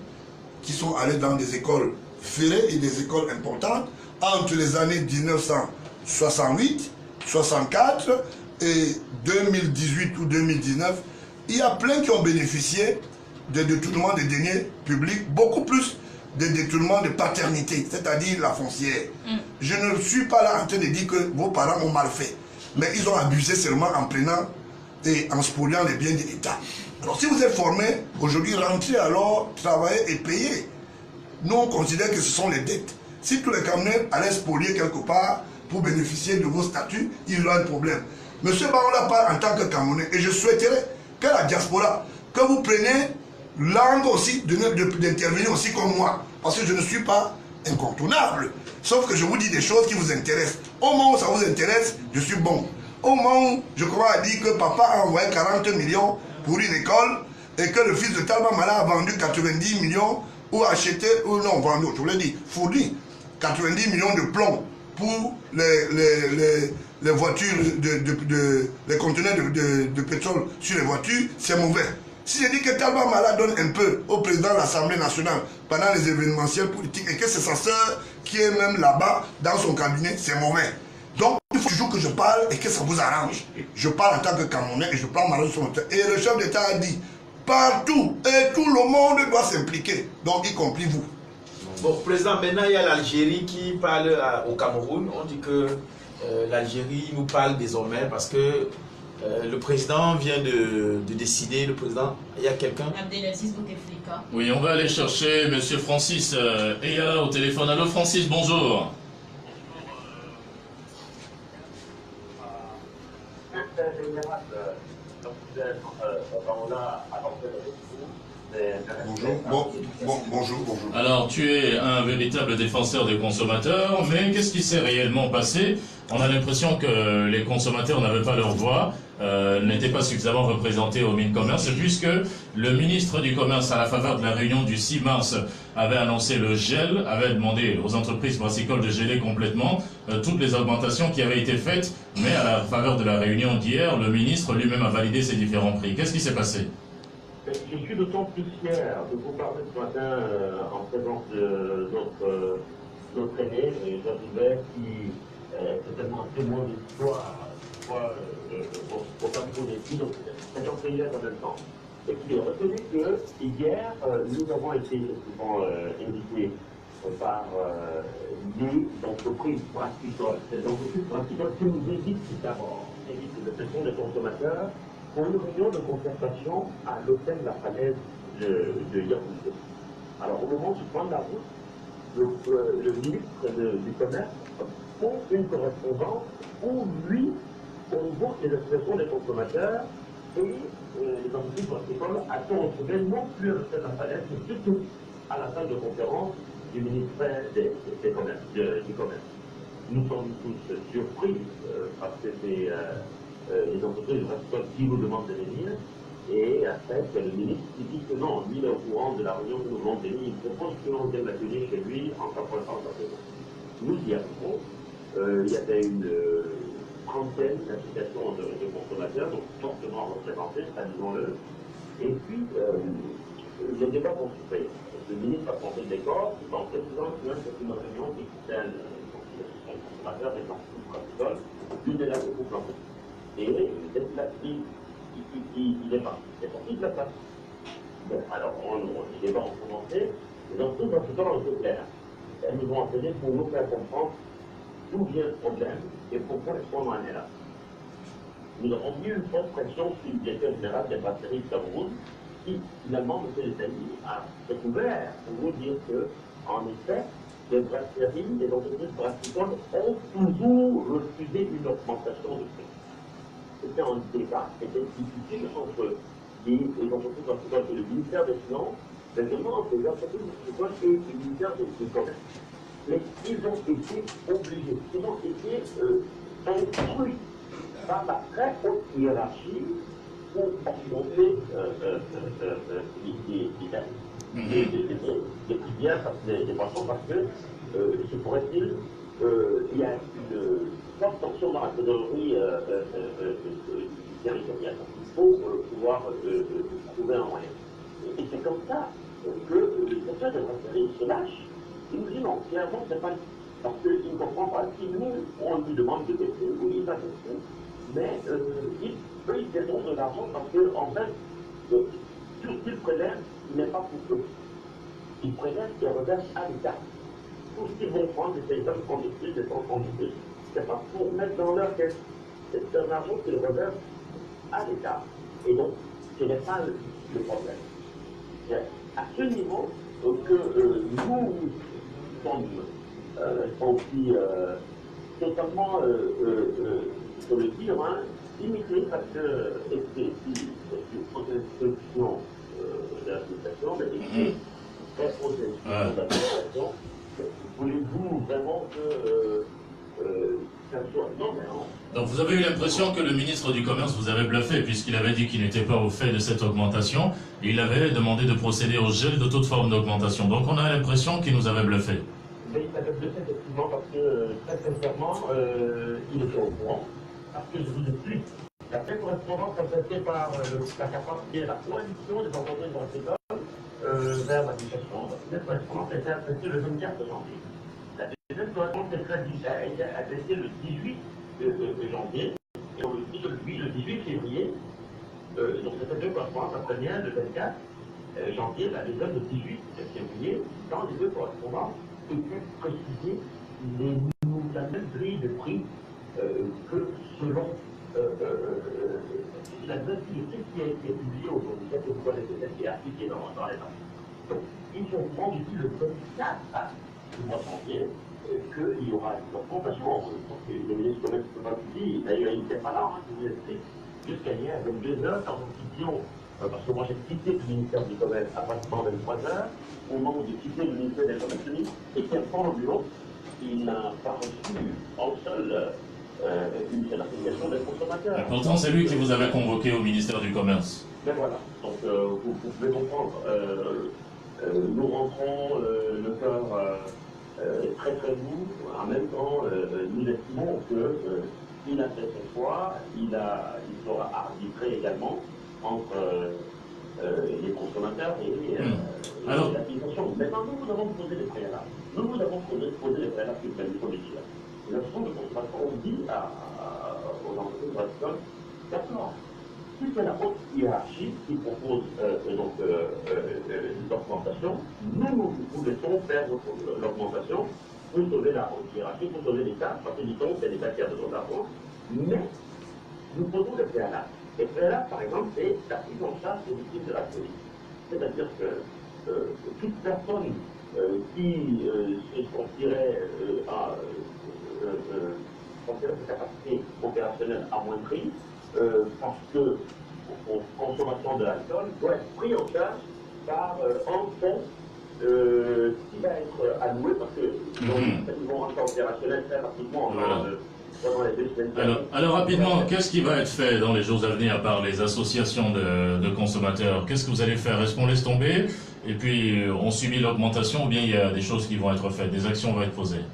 qui sont allés dans des écoles ferrées et des écoles importantes, entre les années 1968, 64 et 2018 ou 2019, il y a plein qui ont bénéficié des détournements des deniers publics, beaucoup plus des détournements de paternité, c'est-à-dire la foncière. Je ne suis pas là en train de dire que vos parents ont mal fait, mais ils ont abusé seulement en prenant et en spoliant les biens de l'État. Alors si vous êtes formé, aujourd'hui, rentrez alors, travaillez et payez. Nous, on considère que ce sont les dettes. Si tous les Camerounais allaient spolier quelque part pour bénéficier de vos statuts, il y a un problème. Monsieur Barola parle en tant que Camerounais, et je souhaiterais que la diaspora, que vous preniez l'angle aussi d'intervenir aussi comme moi, parce que je ne suis pas incontournable, sauf que je vous dis des choses qui vous intéressent. Au moment où ça vous intéresse, je suis bon. Au moment où je crois à dire que papa a envoyé 40 millions pour une école et que le fils de Talba Mala a vendu 90 millions ou acheté, ou non vendu, je vous l'ai dit, fourni 90 millions de plomb pour les voitures, les conteneurs de pétrole sur les voitures, c'est mauvais. Si je dis que Talba Mala donne un peu au président de l'Assemblée nationale pendant les événementiels politiques et que c'est sa sœur qui est même là-bas dans son cabinet, c'est mauvais. Donc, il faut toujours que je parle et que ça vous arrange. Je parle en tant que Camerounais et je prends ma responsabilité. Et le chef d'État a dit, partout et tout le monde doit s'impliquer, donc y compris vous. Bon, président, maintenant il y a l'Algérie qui parle au Cameroun. On dit que l'Algérie nous parle désormais parce que le président vient de décider, il y a quelqu'un. Abdelaziz Bouteflika. Oui, on va aller chercher M. Francis Eyala au téléphone. Allô Francis, bonjour. Bonjour. Alors, tu es un véritable défenseur des consommateurs, mais qu'est-ce qui s'est réellement passé? On a l'impression que les consommateurs n'avaient pas leur voix, n'étaient pas suffisamment représentés au Mincommerce, puisque le ministre du Commerce, à la faveur de la réunion du 6 mars, avait annoncé le gel, avait demandé aux entreprises brassicoles de geler complètement toutes les augmentations qui avaient été faites, mais à la faveur de la réunion d'hier, le ministre lui-même a validé ces différents prix. Qu'est-ce qui s'est passé? Je suis d'autant plus fier de vous parler ce matin en présence de notre aîné, Jean Joubert, qui est tellement témoin de l'histoire, au parcours des filles, donc c'est un hier en même temps. Et qui a retenu que hier, nous avons été effectivement invités par des entreprises brassicoles. Ces entreprises brassicoles qui nous évitent d'abord, évitent de pression des consommateurs, pour une réunion de concertation à l'hôtel La Falaise de Yaoundé. Alors, au moment où je prends la route, le ministre du Commerce font une correspondance où lui, au niveau des expressions des consommateurs et les entreprises brassicoles à se retrouver non plus à l'hôtel La Falaise, mais surtout à la salle de conférence du ministère du Commerce. Nous sommes tous surpris parce que c'est les entreprises brassicoles qui nous demandent de venir, et après, c'est le ministre qui dit que non, lui, il est au courant de la réunion que nous voulons venir, il propose que l'on vienne l'accueillir chez lui en s'approchant de la maison. Nous y arrivons, il y avait une trentaine d'associations de consommateurs, donc fortement représentées, disons-le, et puis les débats vont se faire. Le ministre a pensé le décor, en précisant que c'est une réunion qui concerne les consommateurs des entreprises brassicoles, l'une des lacs de couple. Et il est parti. Il est sorti de la place. Bon, alors, les débats ont commencé. Les entreprises brassicoles ont été claires. Elles nous ont appelé pour nous faire comprendre d'où vient le problème et pourquoi est-ce qu'on en est là. Nous avons mis une forte pression sur le directeur général des brasseries de Cameroun, qui, finalement, M. Letani, a découvert pour vous dire que, en effet, les brasseries, les entreprises brassicoles ont toujours refusé une augmentation de prix. C'était un débat qui était difficile entre les entreprises brassicoles et le ministère des Finances, mais également entre les entreprises brassicoles et le ministère du Commerce. Mais ils ont été obligés, ils ont été instruits par la très haute hiérarchie pour augmenter des filières, des poissons, parce que, se pourrait-il, il y a une forte tension dans la trésorerie territoriale. Il faut pouvoir trouver un moyen. Et c'est comme ça que le secteur de la brasserie se lâche. Il nous dit non, clairement, c'est pas parce qu'il ne comprend pas. Si nous, on lui demande de baisser, oui, il va baisser. Mais eux, ils détournent de l'argent parce qu'en fait, tout ce qu'ils prélèvent, il n'est pas pour eux. Ils prélèvent et reversent à l'État. Tout ce qu'ils vont prendre, c'est des entreprises, des entreprises. Ce n'est pas pour mettre dans leur caisse. C'est un argent qu'ils reversent à l'État. Et donc, ce n'est pas le problème. C'est à ce niveau que nous sommes aussi totalement, il faut le dire, limités parce que c'est une protection de l'association, mais très protection de l'association. Voulez-vous vraiment que ça soit... Non, mais non. Donc vous avez eu l'impression que le ministre du Commerce vous avait bluffé, puisqu'il avait dit qu'il n'était pas au fait de cette augmentation, et il avait demandé de procéder au gel de toute forme d'augmentation. Donc on a l'impression qu'il nous avait bluffé. Mais il avait bluffé effectivement parce que, très sincèrement, il était au courant. Parce que je vous explique, La vraie correspondance adressée par la CAPAC, qui est la coalition des entreprises agricoles vers l'administration, cette correspondance a été adressée le 24 janvier. La deuxième correspondance a été adressée le 18 janvier, et on le dit depuis le 18 février. Donc cette deux correspondances, la première le 24 janvier, la deuxième le 18 février. Dans les deux correspondances, il faut préciser la même grille de prix que selon la notification qui a été publiée aujourd'hui, celle que vous connaissez, celle qui est appliquée dans les normes. Donc, ils ont demandé depuis le 24 du mois de janvier qu'il y aura une augmentation. Le ministre du Commerce ne peut pas vous dire, d'ailleurs, il n'était pas là, je vous explique, jusqu'à hier, à 22 heures, quand nous quittions, parce que moi j'ai quitté le ministère du Commerce à pratiquement 23 heures, au moment où j'ai quitté le ministère des Commerces unis, et qu'un temps au bureau, il n'a pas reçu en seul une seule application des consommateurs. Et pourtant, c'est lui qui vous avait convoqué au ministère du Commerce. Mais voilà, donc vous pouvez comprendre. Nous rentrons le cœur très très doux. En même temps, nous estimons qu'il a fait son choix, il sera arbitré également entre les consommateurs et l'administration. Maintenant, nous avons posé des préalables. Nous avons posé des préalables sur le plan politique. La Chambre de consommation, on dit aux entreprises agricoles, d'accord, si c'est la haute hiérarchie qui propose l'augmentation, nous vous laissons faire l'augmentation pour sauver la haute hiérarchie, pour sauver l'État, parce que dit-on, c'est l'État qui a besoin d'argent, mais nous posons des préalables. Les préalables, par exemple, c'est la prise en charge des victimes de la police. C'est-à-dire que toute personne qui se sentirait sa capacité opérationnelle à moins prix, parce que consommation de l'alcool doit être pris en charge par un fonds qui va être alloué, parce que ils vont rentrer opérationnel très rapidement pendant les 2 semaines. Alors rapidement, qu'est-ce qui va être fait dans les jours à venir par les associations de consommateurs? Qu'est-ce que vous allez faire? Est-ce qu'on laisse tomber et puis on subit l'augmentation, ou bien il y a des choses qui vont être faites, des actions vont être posées?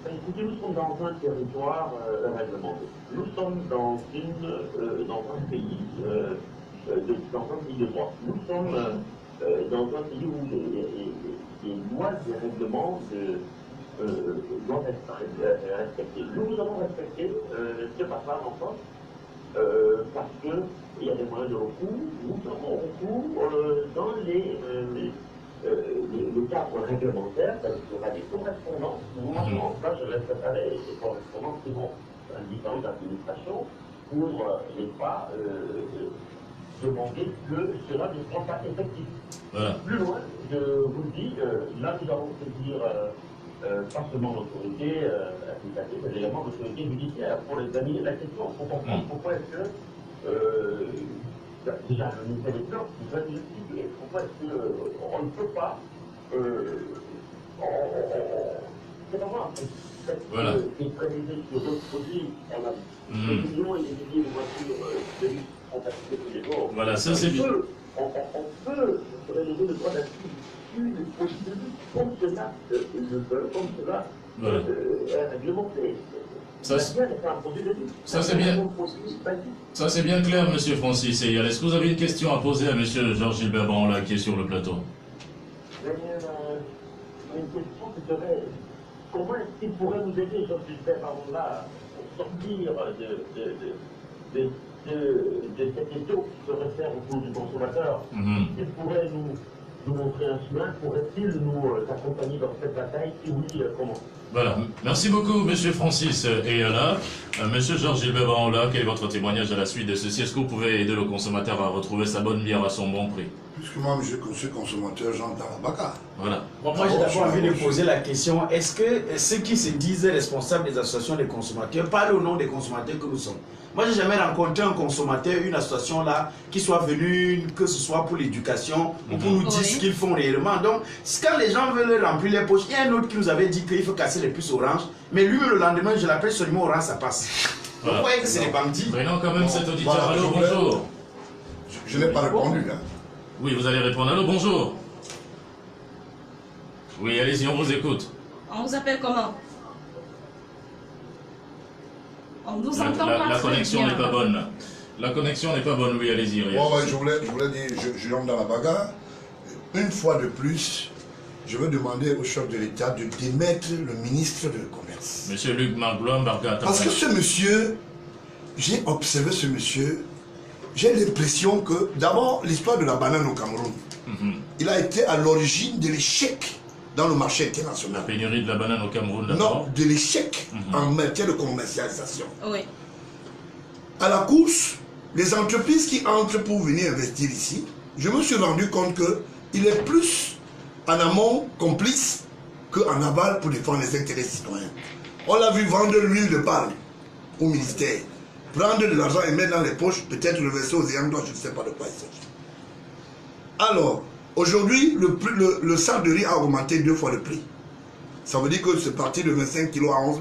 Écoutez, nous sommes dans un territoire réglementé. Nous sommes dans un pays de droit. Nous sommes dans un pays où les lois et les règlements doivent être respectés. Nous avons respecté ce passage en France parce qu'il y a des moyens de recours. Nous avons recours dans le cadre réglementaire, il y aura des correspondances. Normalement, là, je répéterai les correspondances qui vont dans différentes administrations pour ne pas demander que cela ne soit pas effectif. Voilà. Plus loin, je vous le dis, là, nous allons saisir pas seulement l'autorité administrative, mais également l'autorité judiciaire pour examiner la question, pour comprendre pourquoi est-ce que déjà, le ministère des Finances, il va nous expliquer pourquoi est-ce qu'on ne peut pas. C'est vraiment voilà. qui est prévisé sur d'autres produits. On a des millions et des milliers de voitures de luxe contactées tous les jours. Voilà, ça c'est bien. On peut se réaliser le droit d'accès une produit de luxe comme cela, comme cela est réglementé. Ça c'est bien. Ça c'est bien clair, Monsieur Francis Eyal. Est-ce que vous avez une question à poser à Monsieur Georges-Gilbert Branla qui est sur le plateau? Une question qui serait comment est-ce qu'il pourrait nous aider, Georges-Gilbert Branla, pour sortir de cet étau qui se réfère autour du consommateur? Il pourrait nous montrer un chemin, pourrait-il nous accompagner dans cette bataille? Si oui, comment? Voilà. Merci beaucoup, Monsieur Francis Eyala. Monsieur Georges-Gilbert Branla, quel est votre témoignage à la suite de ceci? Est-ce que vous pouvez aider le consommateur à retrouver sa bonne bière à son bon prix? Puisque moi, je suis consommateur, j'entends la bagarre. Voilà. Bon, moi, j'ai d'abord envie de poser la question, est-ce que ceux qui se disent responsables des associations des consommateurs parlent au nom des consommateurs que nous sommes? Moi, j'ai jamais rencontré un consommateur, une association là, qui soit venue, que ce soit pour l'éducation, ou pour nous dire ce qu'ils font réellement. Donc, quand les gens veulent remplir les poches, il y a un autre qui nous avait dit qu'il faut casser les puces orange, mais lui, le lendemain, je l'appelle seulement orange, ça passe. Donc, vous voyez que c'est des bandits. Prenons quand même cet auditeur. Voilà, Allô, bonjour. Je n'ai pas répondu, hein. Oui, vous allez répondre. Allô, bonjour. Oui, allez-y, on vous écoute. On vous appelle comment? On nous entend pas La très connexion bien. n'est pas bonne. La connexion n'est pas bonne, oui, allez-y. Ouais, je voulais dire, je rentre dans la bagarre. Une fois de plus, je veux demander au chef de l'État de démettre le ministre de commerce. Monsieur Luc Marblon, Parce que ce monsieur, j'ai observé ce monsieur, j'ai l'impression que, d'abord, l'histoire de la banane au Cameroun, il a été à l'origine de l'échec dans le marché international. La pénurie de la banane au Cameroun, d'abord. Non, de l'échec en matière de commercialisation. Oui. À la course, les entreprises qui entrent pour venir investir ici, je me suis rendu compte qu'il est plus en amont complice qu'en aval pour défendre les intérêts citoyens. On l'a vu vendre l'huile de palme au ministère, prendre de l'argent et mettre dans les poches, peut-être le verser aux ayants droit, je ne sais pas de quoi il s'agit. Alors, aujourd'hui, le sac de riz a augmenté 2 fois le prix. Ça veut dire que c'est parti de 25 kg à 11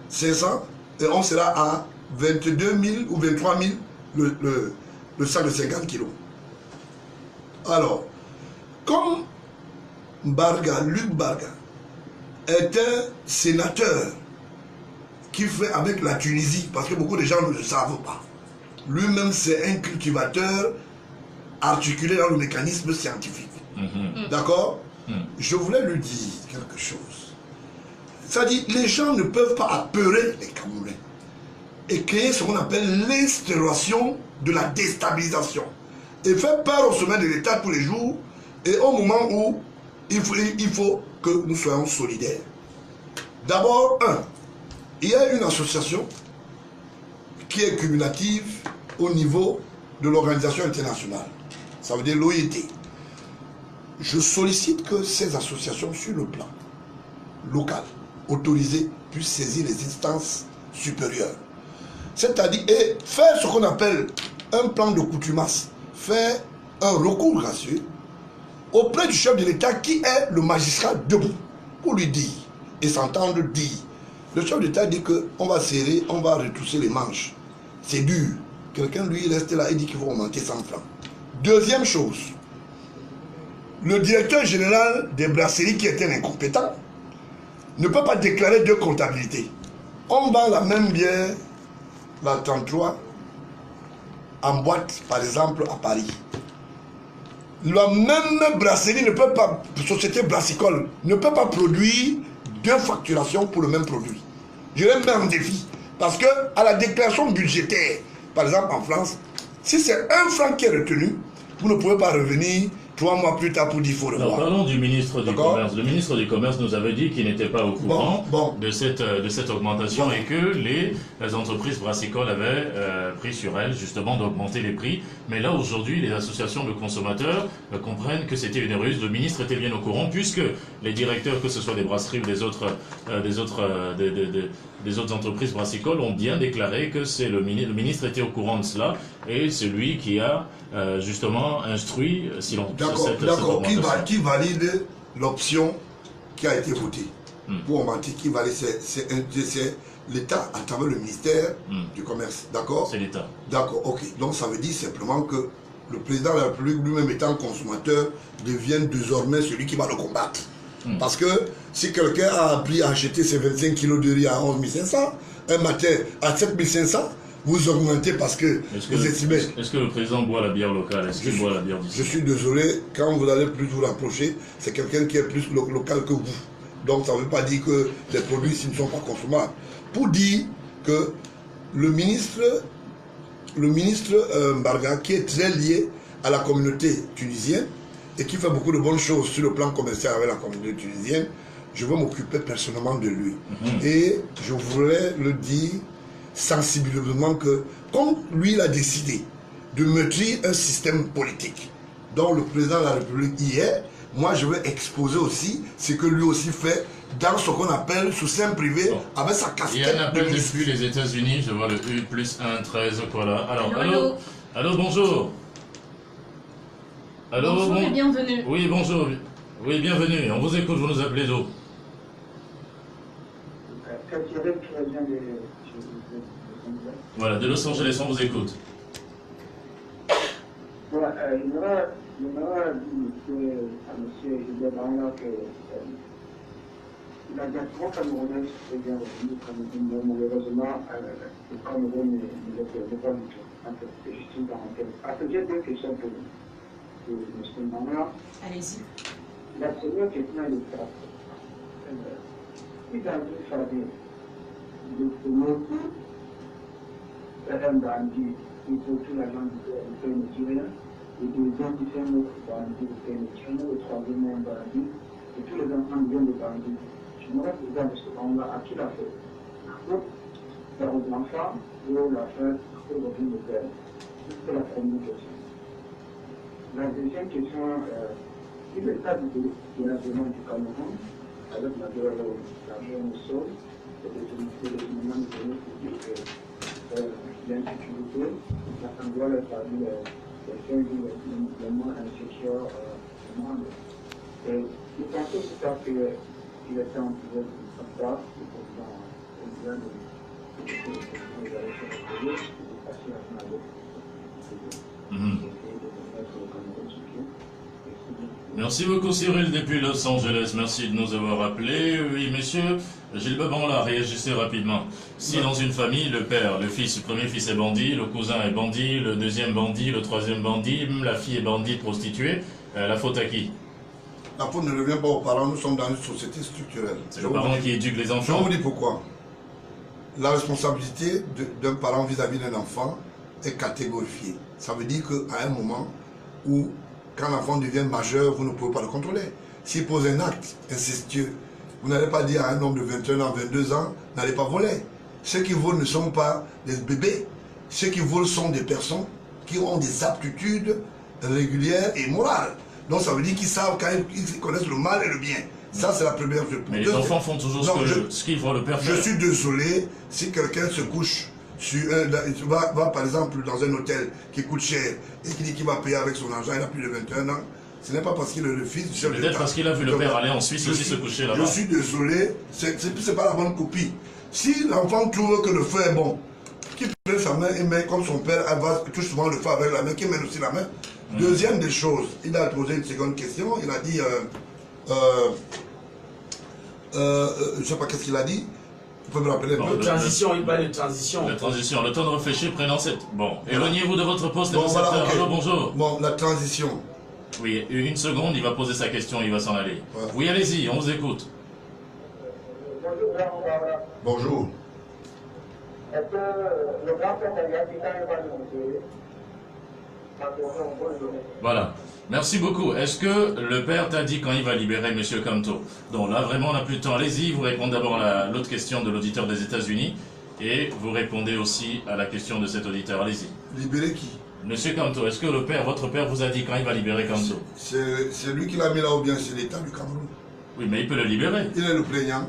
500 et on sera à 22 000 ou 23 000 le sac de 50 kg. Alors, comme Luc Barga est un sénateur qui fait avec la Tunisie, parce que beaucoup de gens ne le savent pas. Lui-même, c'est un cultivateur articulé dans le mécanisme scientifique. D'accord? Je voulais lui dire quelque chose. C'est-à-dire, les gens ne peuvent pas apeurer les Camerounais et créer ce qu'on appelle l'instauration de la déstabilisation et faire peur au sommet de l'État tous les jours et au moment où il faut que nous soyons solidaires. D'abord, il y a une association qui est cumulative au niveau de l'organisation internationale. Ça veut dire l'OIT. Je sollicite que ces associations sur le plan local, autorisées, puissent saisir les instances supérieures. C'est-à-dire, et faire ce qu'on appelle un plan de coutumasse, faire un recours gracieux auprès du chef de l'État qui est le magistrat debout, pour lui dire, et s'entendre dire. Le chef de l'État dit qu'on va serrer, on va retrousser les manches. C'est dur. Quelqu'un, lui, reste là et dit qu'il faut augmenter 100 francs. Deuxième chose, le directeur général des brasseries, qui était un incompétent, ne peut pas déclarer de comptabilité. On vend la même bière, la 33, en boîte, par exemple, à Paris. La même brasserie ne peut pas, société brassicole, ne peut pas produire 2 facturations pour le même produit. Je les mets en défi. Parce que à la déclaration budgétaire, par exemple en France, si c'est 1 franc qui est retenu, vous ne pouvez pas revenir 3 mois plus tard pour dire qu'il faut revoir. Parlons du ministre du Commerce. Le ministre du Commerce nous avait dit qu'il n'était pas au courant de cette augmentation et que les entreprises brassicoles avaient pris sur elles justement d'augmenter les prix. Mais là aujourd'hui, les associations de consommateurs comprennent que c'était une ruse. Le ministre était bien au courant puisque les directeurs, que ce soit des brasseries ou des autres entreprises brassicoles, ont bien déclaré que le ministre était au courant de cela et c'est lui qui a justement instruit D'accord, qui valide l'option qui a été votée pour augmenter, qui valide, c'est l'État à travers le ministère du Commerce, d'accord? C'est l'État. D'accord, ok. Donc ça veut dire simplement que le président de la République, lui-même étant consommateur, devient désormais celui qui va le combattre. Parce que si quelqu'un a appris à acheter ses 25 kilos de riz à 11 500, un matin à 7 500, vous augmentez parce que vous estimez. Est-ce que le président boit la bière locale? Est-ce qu'il boit la bière d'ici? Je suis désolé, quand vous allez plus vous rapprocher, c'est quelqu'un qui est plus local que vous. Donc ça ne veut pas dire que les produits ici ne sont pas consommables. Pour dire que le ministre Mbarga, qui est très lié à la communauté tunisienne et qui fait beaucoup de bonnes choses sur le plan commercial avec la communauté tunisienne, je veux m'occuper personnellement de lui. Et je voulais le dire sensiblement que, comme lui il a décidé de meurtrir un système politique dont le président de la République hier, moi je vais exposer aussi ce que lui aussi fait dans ce qu'on appelle sous seing privé avec sa casquette. Il y a un appel depuis les États-Unis, je vois le U+1 13, voilà. Alors, allô, bonjour. Allô, bonjour et bienvenue. Oui, bonjour. Oui, bienvenue. On vous écoute, vous nous appelez d'où? Voilà, de Los Angeles, on vous écoute. Voilà, je voudrais dire à monsieur Gilbert Banga que la diaspora camerounaise est bien revenue au Cameroun, mais malheureusement, le Cameroun ne le permet pas du tout. En fait, c'est juste une parenthèse. Après, j'ai deux questions pour M. Manuel. Allez-y. La première question est ça. Si dans une famille, le premier est un bandit, il faut tout l'argent du père nigérien, le deuxième qui fait un autre bandit, le père nigérien, le troisième est un bandit, et tous les enfants deviennent des bandits. Je me reste dans ce moment-là, à qui l'a fait? Faire aux enfants ou la faire au revenu de père? C'est la première question. La deuxième question, si l'État du gouvernement du Cameroun, avec la guerre au sol, et le définitivement de données pour dire que l'insécurité, la sanglole est parmi les faits les moins insécures du monde. Et je pense que c'est ça qu'il était en pouvoir comme ça, le président de l'élection de Pédé, de passer à son avis. Merci beaucoup Cyril depuis Los Angeles, merci de nous avoir appelés. Oui monsieur, Gilles Baban là, réagissez rapidement. Si dans une famille, le père, le premier fils est bandit, le cousin est bandit, le deuxième bandit, le troisième bandit, la fille est bandite, prostituée, la faute à qui? La faute ne revient pas aux parents, nous sommes dans une société structurelle. C'est le parent qui éduque les Je vais enfants. vous dire pourquoi. La responsabilité d'un parent vis-à-vis d'un enfant est catégorifiée. Ça veut dire qu'à un moment où, quand l'enfant devient majeur, vous ne pouvez pas le contrôler. S'il pose un acte incestueux, vous n'allez pas dire à un homme de 21 ans, 22 ans, n'allez pas voler. Ceux qui volent ne sont pas des bébés. Ceux qui volent sont des personnes qui ont des aptitudes régulières et morales. Donc ça veut dire qu'ils savent quand ils connaissent le mal et le bien. Ça, c'est la première chose. Mais les enfants font toujours ce qu'ils voient le père faire. Je suis désolé si quelqu'un se couche sur va par exemple dans un hôtel qui coûte cher et qui dit qu'il va payer avec son argent, il a plus de 21 ans. Ce n'est pas parce qu'il est le fils du chef d'État. Peut-être parce qu'il a vu le père aller en Suisse aussi se coucher là-bas. Je suis désolé, c'est pas la bonne copie. Si l'enfant trouve que le feu est bon, qu'il prenne sa main et met comme son père, elle va tout souvent le feu avec la main, qu'il mène aussi la main. Deuxième des choses, il a posé une seconde question, il a dit, je ne sais pas qu'est-ce qu'il a dit, vous pouvez me rappeler un peu. Transition, il parle de transition. La transition, le temps de réfléchir, prenant cette... Bon, éloignez-vous de votre poste et de cette voilà, heure. okay. Allô, bonjour. Bon, la transition. Oui, une seconde, il va poser sa question, il va s'en aller. Ouais. Oui, allez-y, on vous écoute. Bonjour. Est-ce que le grand père Tagliati, quand il va nous Voilà. Merci beaucoup. Est-ce que le père t'a dit quand il va libérer M. Kamto? Donc là, vraiment, on n'a plus de temps. Allez-y, vous répondez d'abord à l'autre question de l'auditeur des États-Unis et vous répondez aussi à la question de cet auditeur. Allez-y. Libérer qui? Monsieur Kamto, est-ce que votre père vous a dit quand il va libérer Kamto? C'est lui qui l'a mis là ou bien c'est l'État du Cameroun? Oui, mais il peut le libérer. Il est le plaignant.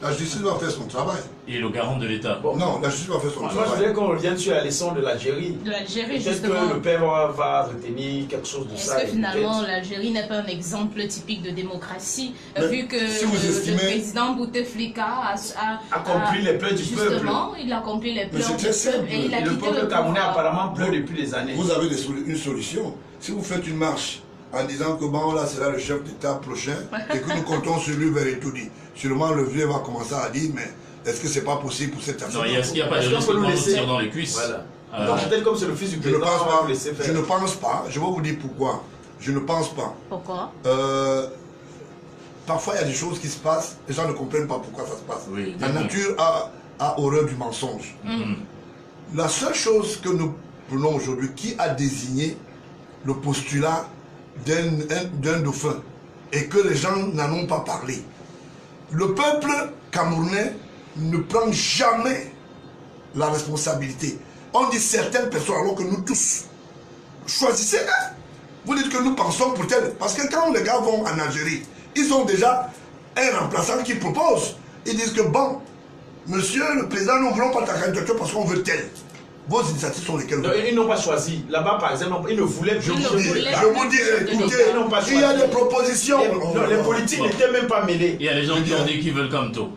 La justice va faire son travail. Il est le garant de l'État. Bon. Non, la justice va faire son Moi, je travail. voudrais qu'on revienne sur la leçon de l'Algérie. De l'Algérie, Peut-être justement. que le père va retenir quelque chose de Est-ce ça. que finalement peut-être- l'Algérie n'est pas un exemple typique de démocratie, Mais vu que si vous estimez- le président Bouteflika a Accompli les pleurs du peuple. justement, il a accompli les pleurs c'est du très simple. peuple et il a Et le quitté peuple le camerounais pouvoir. apparemment pleure depuis des années. Vous avez une solution. Si vous faites une marche en disant que bon, là, c'est là le chef d'État prochain et que nous comptons sur lui vers Etoudi, sûrement le vieux va commencer à dire, mais est-ce que c'est pas possible pour cette personne? Non, est-ce qu'il n'y a pas de Est-ce qu'on risque peut de nous nous laisser tirer dans les cuisses? Voilà. Donc peut-être comme c'est le fils du Je ne président, pense on va pas. vous laisser faire. Je ne pense pas. Je vais vous dire pourquoi. Je ne pense pas. Pourquoi? Parfois, il y a des choses qui se passent, les gens ne comprennent pas pourquoi ça se passe. Oui, La nature a horreur du mensonge. La seule chose que nous prenons aujourd'hui, qui a désigné le postulat d'un dauphin et que les gens n'en ont pas parlé. Le peuple camerounais ne prend jamais la responsabilité. On dit certaines personnes alors que nous tous. Choisissez un. Vous dites que nous pensons pour tel. Parce que quand les gars vont en Algérie, ils ont déjà un remplaçant qui propose. Ils disent que bon, monsieur le président, nous ne voulons pas ta candidature parce qu'on veut tel. Vos initiatives sont lesquelles? Non, ils n'ont pas choisi. Là-bas, par exemple, ils ne voulaient pas. Je vous dis, Ils écoutez, n'ont pas il y a choisi. des propositions. Non, les politiques n'étaient même pas mêlés. Il y a des gens qui ont dit qu'ils veulent Kamto.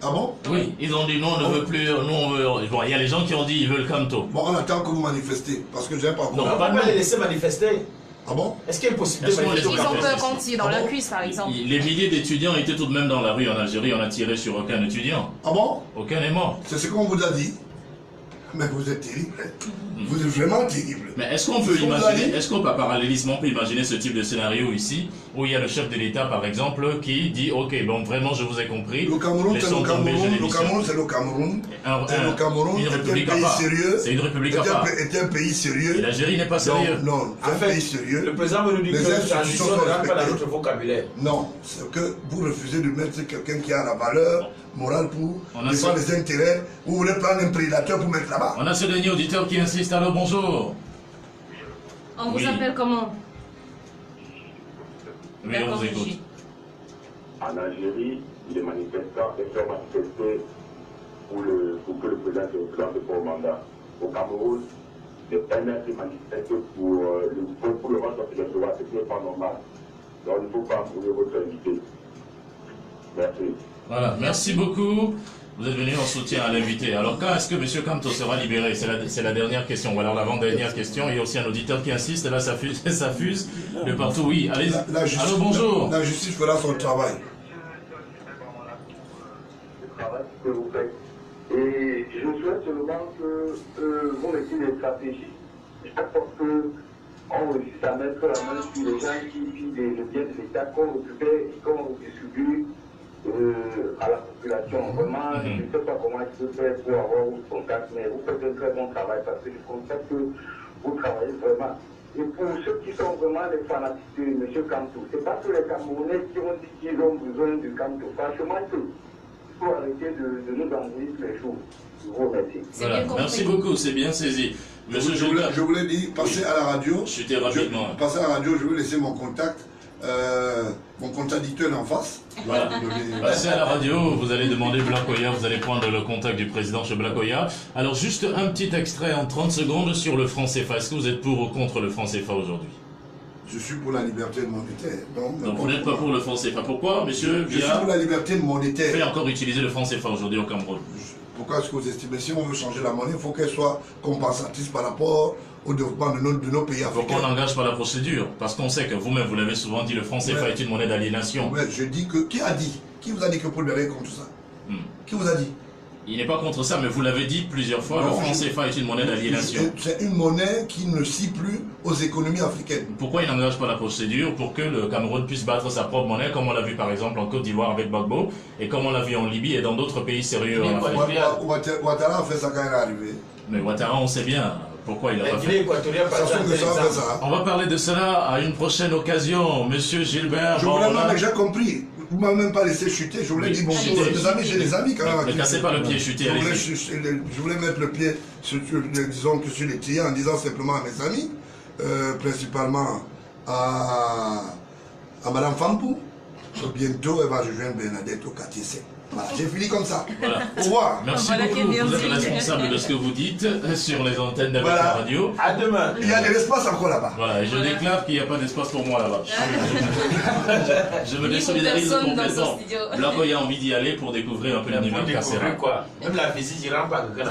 Ah bon? Oui, ils ont dit non, on ne veut plus, nous on veut... Bon, il y a les gens qui ont dit ils veulent Kamto. Bon, on attend que vous manifestez, parce que j'aime pas Non. On ne va pas les laisser manifester. Ah bon? Est-ce qu'il y a une possibilité Est-ce qu'on de les Ils ont peur Ici. qu'on tire dans la cuisse, par exemple. Les milliers d'étudiants étaient tout de même dans la rue en Algérie, on n'a tiré sur aucun étudiant. Ah bon? Aucun n'est mort. C'est ce qu'on vous a dit. Mais vous êtes terrible. Vous êtes vraiment terrible. Mais est-ce qu'on peut C'est ce qu'on vous a imaginer, dit. est-ce qu'on peut parallélisme, on peut imaginer ce type de scénario ici, où il y a le chef de l'État, par exemple, qui dit, ok, bon, vraiment, je vous ai compris. Le Cameroun, c'est laissons le tomber, je Cameroun. Le démissionne. Cameroun, c'est le Cameroun. Et le Cameroun une est un république à pays part. sérieux. C'est une république à part. Est un pays Et sérieux. l'Algérie n'est pas sérieux. Non, c'est En un fait, pays sérieux. le président veut nous dire Les que la institutions transition sont ne rentre pas dans respectées. notre vocabulaire. Non, c'est que vous refusez de mettre quelqu'un qui a la valeur morale pour On a défendre ce- les intérêts. Vous voulez prendre un prédateur pour mettre là-bas. On a ce dernier auditeur qui insiste. Allô, bonjour. On vous Oui. appelle comment? Oui, on vous écoute. En Algérie, les manifestants ont manifesté pour que le président se présente pour le mandat. Au Cameroun, les PNF manifestent pour le reste de recevoir, ce qui n'est pas normal. Donc il ne faut pas brûler votre invité. Merci. Voilà, merci beaucoup. Vous êtes venu en soutien à l'invité. Alors, quand est-ce que M. Kamto sera libéré? C'est la dernière question. Ou alors l'avant-dernière question. Il y a aussi un auditeur qui insiste. Là, ça fuse, ça fuse de partout. Oui, allez. Allô, bonjour. La justice fera son travail. Le travail que vous faites. Et je souhaite seulement que vous mettiez des stratégies. Chaque fois qu'on réussit à mettre la main sur les gens qui vivent le bien de l'État, qu'on récupère et qu'on distribue à la population. Vraiment, je ne sais pas comment il peut faire pour avoir vos contacts, mais vous faites un très bon travail parce que je constate que vous travaillez vraiment. Et pour ceux qui sont vraiment les fanatiques de M. Kamto, ce n'est pas tous les Camerounais qui ont dit qu'ils ont besoin de Kamto. Franchement, il faut arrêter de nous envoyer tous les jours. Je vous remercie. C'est Voilà, bien compris. merci beaucoup, c'est bien saisi. Monsieur Je voulais dire, passer à la radio. Chutez rapidement. Passer à la radio, je vais laisser mon contact, mon contradicteur en face. Voilà. Passez à la radio, vous allez demander Blakoya, vous allez prendre le contact du président chez Blakoya. Alors juste un petit extrait en 30 secondes sur le franc CFA. Est-ce que vous êtes pour ou contre le franc CFA aujourd'hui? Je suis pour la liberté monétaire. Donc vous n'êtes pas pour le franc CFA. Pourquoi, monsieur Je suis Via pour la liberté monétaire. fait encore utiliser le franc CFA aujourd'hui au Cameroun? Pourquoi est-ce que vous estimez, si on veut changer la monnaie, il faut qu'elle soit compensatrice par rapport au développement de nos pays Faut qu'on africains. n'engage pas la procédure. Parce qu'on sait que vous-même, vous l'avez souvent dit, le franc CFA est une monnaie d'aliénation. Ouais, je dis que, qui a dit? Qui vous a dit que Paul Biya est contre ça? Qui vous a dit? Il n'est pas contre ça, mais vous l'avez dit plusieurs fois, Non, le franc CFA est une monnaie d'aliénation. C'est une monnaie qui ne scie plus aux économies africaines. Pourquoi il n'engage pas la procédure pour que le Cameroun puisse battre sa propre monnaie, comme on l'a vu par exemple en Côte d'Ivoire avec Gbagbo, et comme on l'a vu en Libye et dans d'autres pays sérieux en Afrique? Ouattara a fait ça quand il est arrivé. Mais Ouattara, on sait bien pourquoi il l'a La pas Guinée fait. équatoriale, par Ça se exemple, trouve que ça a fait exemple. ça. On va parler de cela à une prochaine occasion, monsieur Gilbert. Je Bon, voulais là, même, j'ai compris. Vous ne m'avez même pas laissé chuter. Je voulais Oui, dire bonjour. chuter. Mes amis, j'ai des amis quand même. ne cassez pas le pied, chutez, allez-y. Je voulais mettre le pied disons que sur les pieds en disant simplement à mes amis, principalement à Madame Fampou. Bientôt, elle va rejoindre Bernadette au quartier 7. Voilà, j'ai fini comme ça. Voilà. Au revoir. Merci Voilà qui est beaucoup, bien vous êtes dit. responsable de ce que vous dites sur les antennes d'Avec Voilà. la radio. À demain. Il y a de l'espace encore là-bas. Voilà, et je déclare qu'il n'y a pas d'espace pour moi là-bas. Je me Ni pour désolidarise personne dans ce complètement. studio. Blakoya a envie d'y aller pour découvrir un peu Pour l'univers découvrir carcéral. quoi? Même la visite, il rentre pas dedans.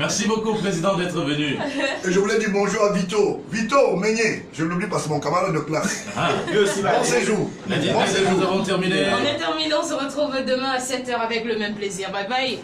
Merci beaucoup, président, d'être venu. Et je voulais dire bonjour à Vito. Vito, Meigné. Je l'oublie parce que c'est mon camarade de classe. Ah, Lui aussi, va Bon aller. séjour. la Bon nous séjour. avons terminé. On est terminé, on se retrouve demain à 7h avec le même plaisir. Bye bye.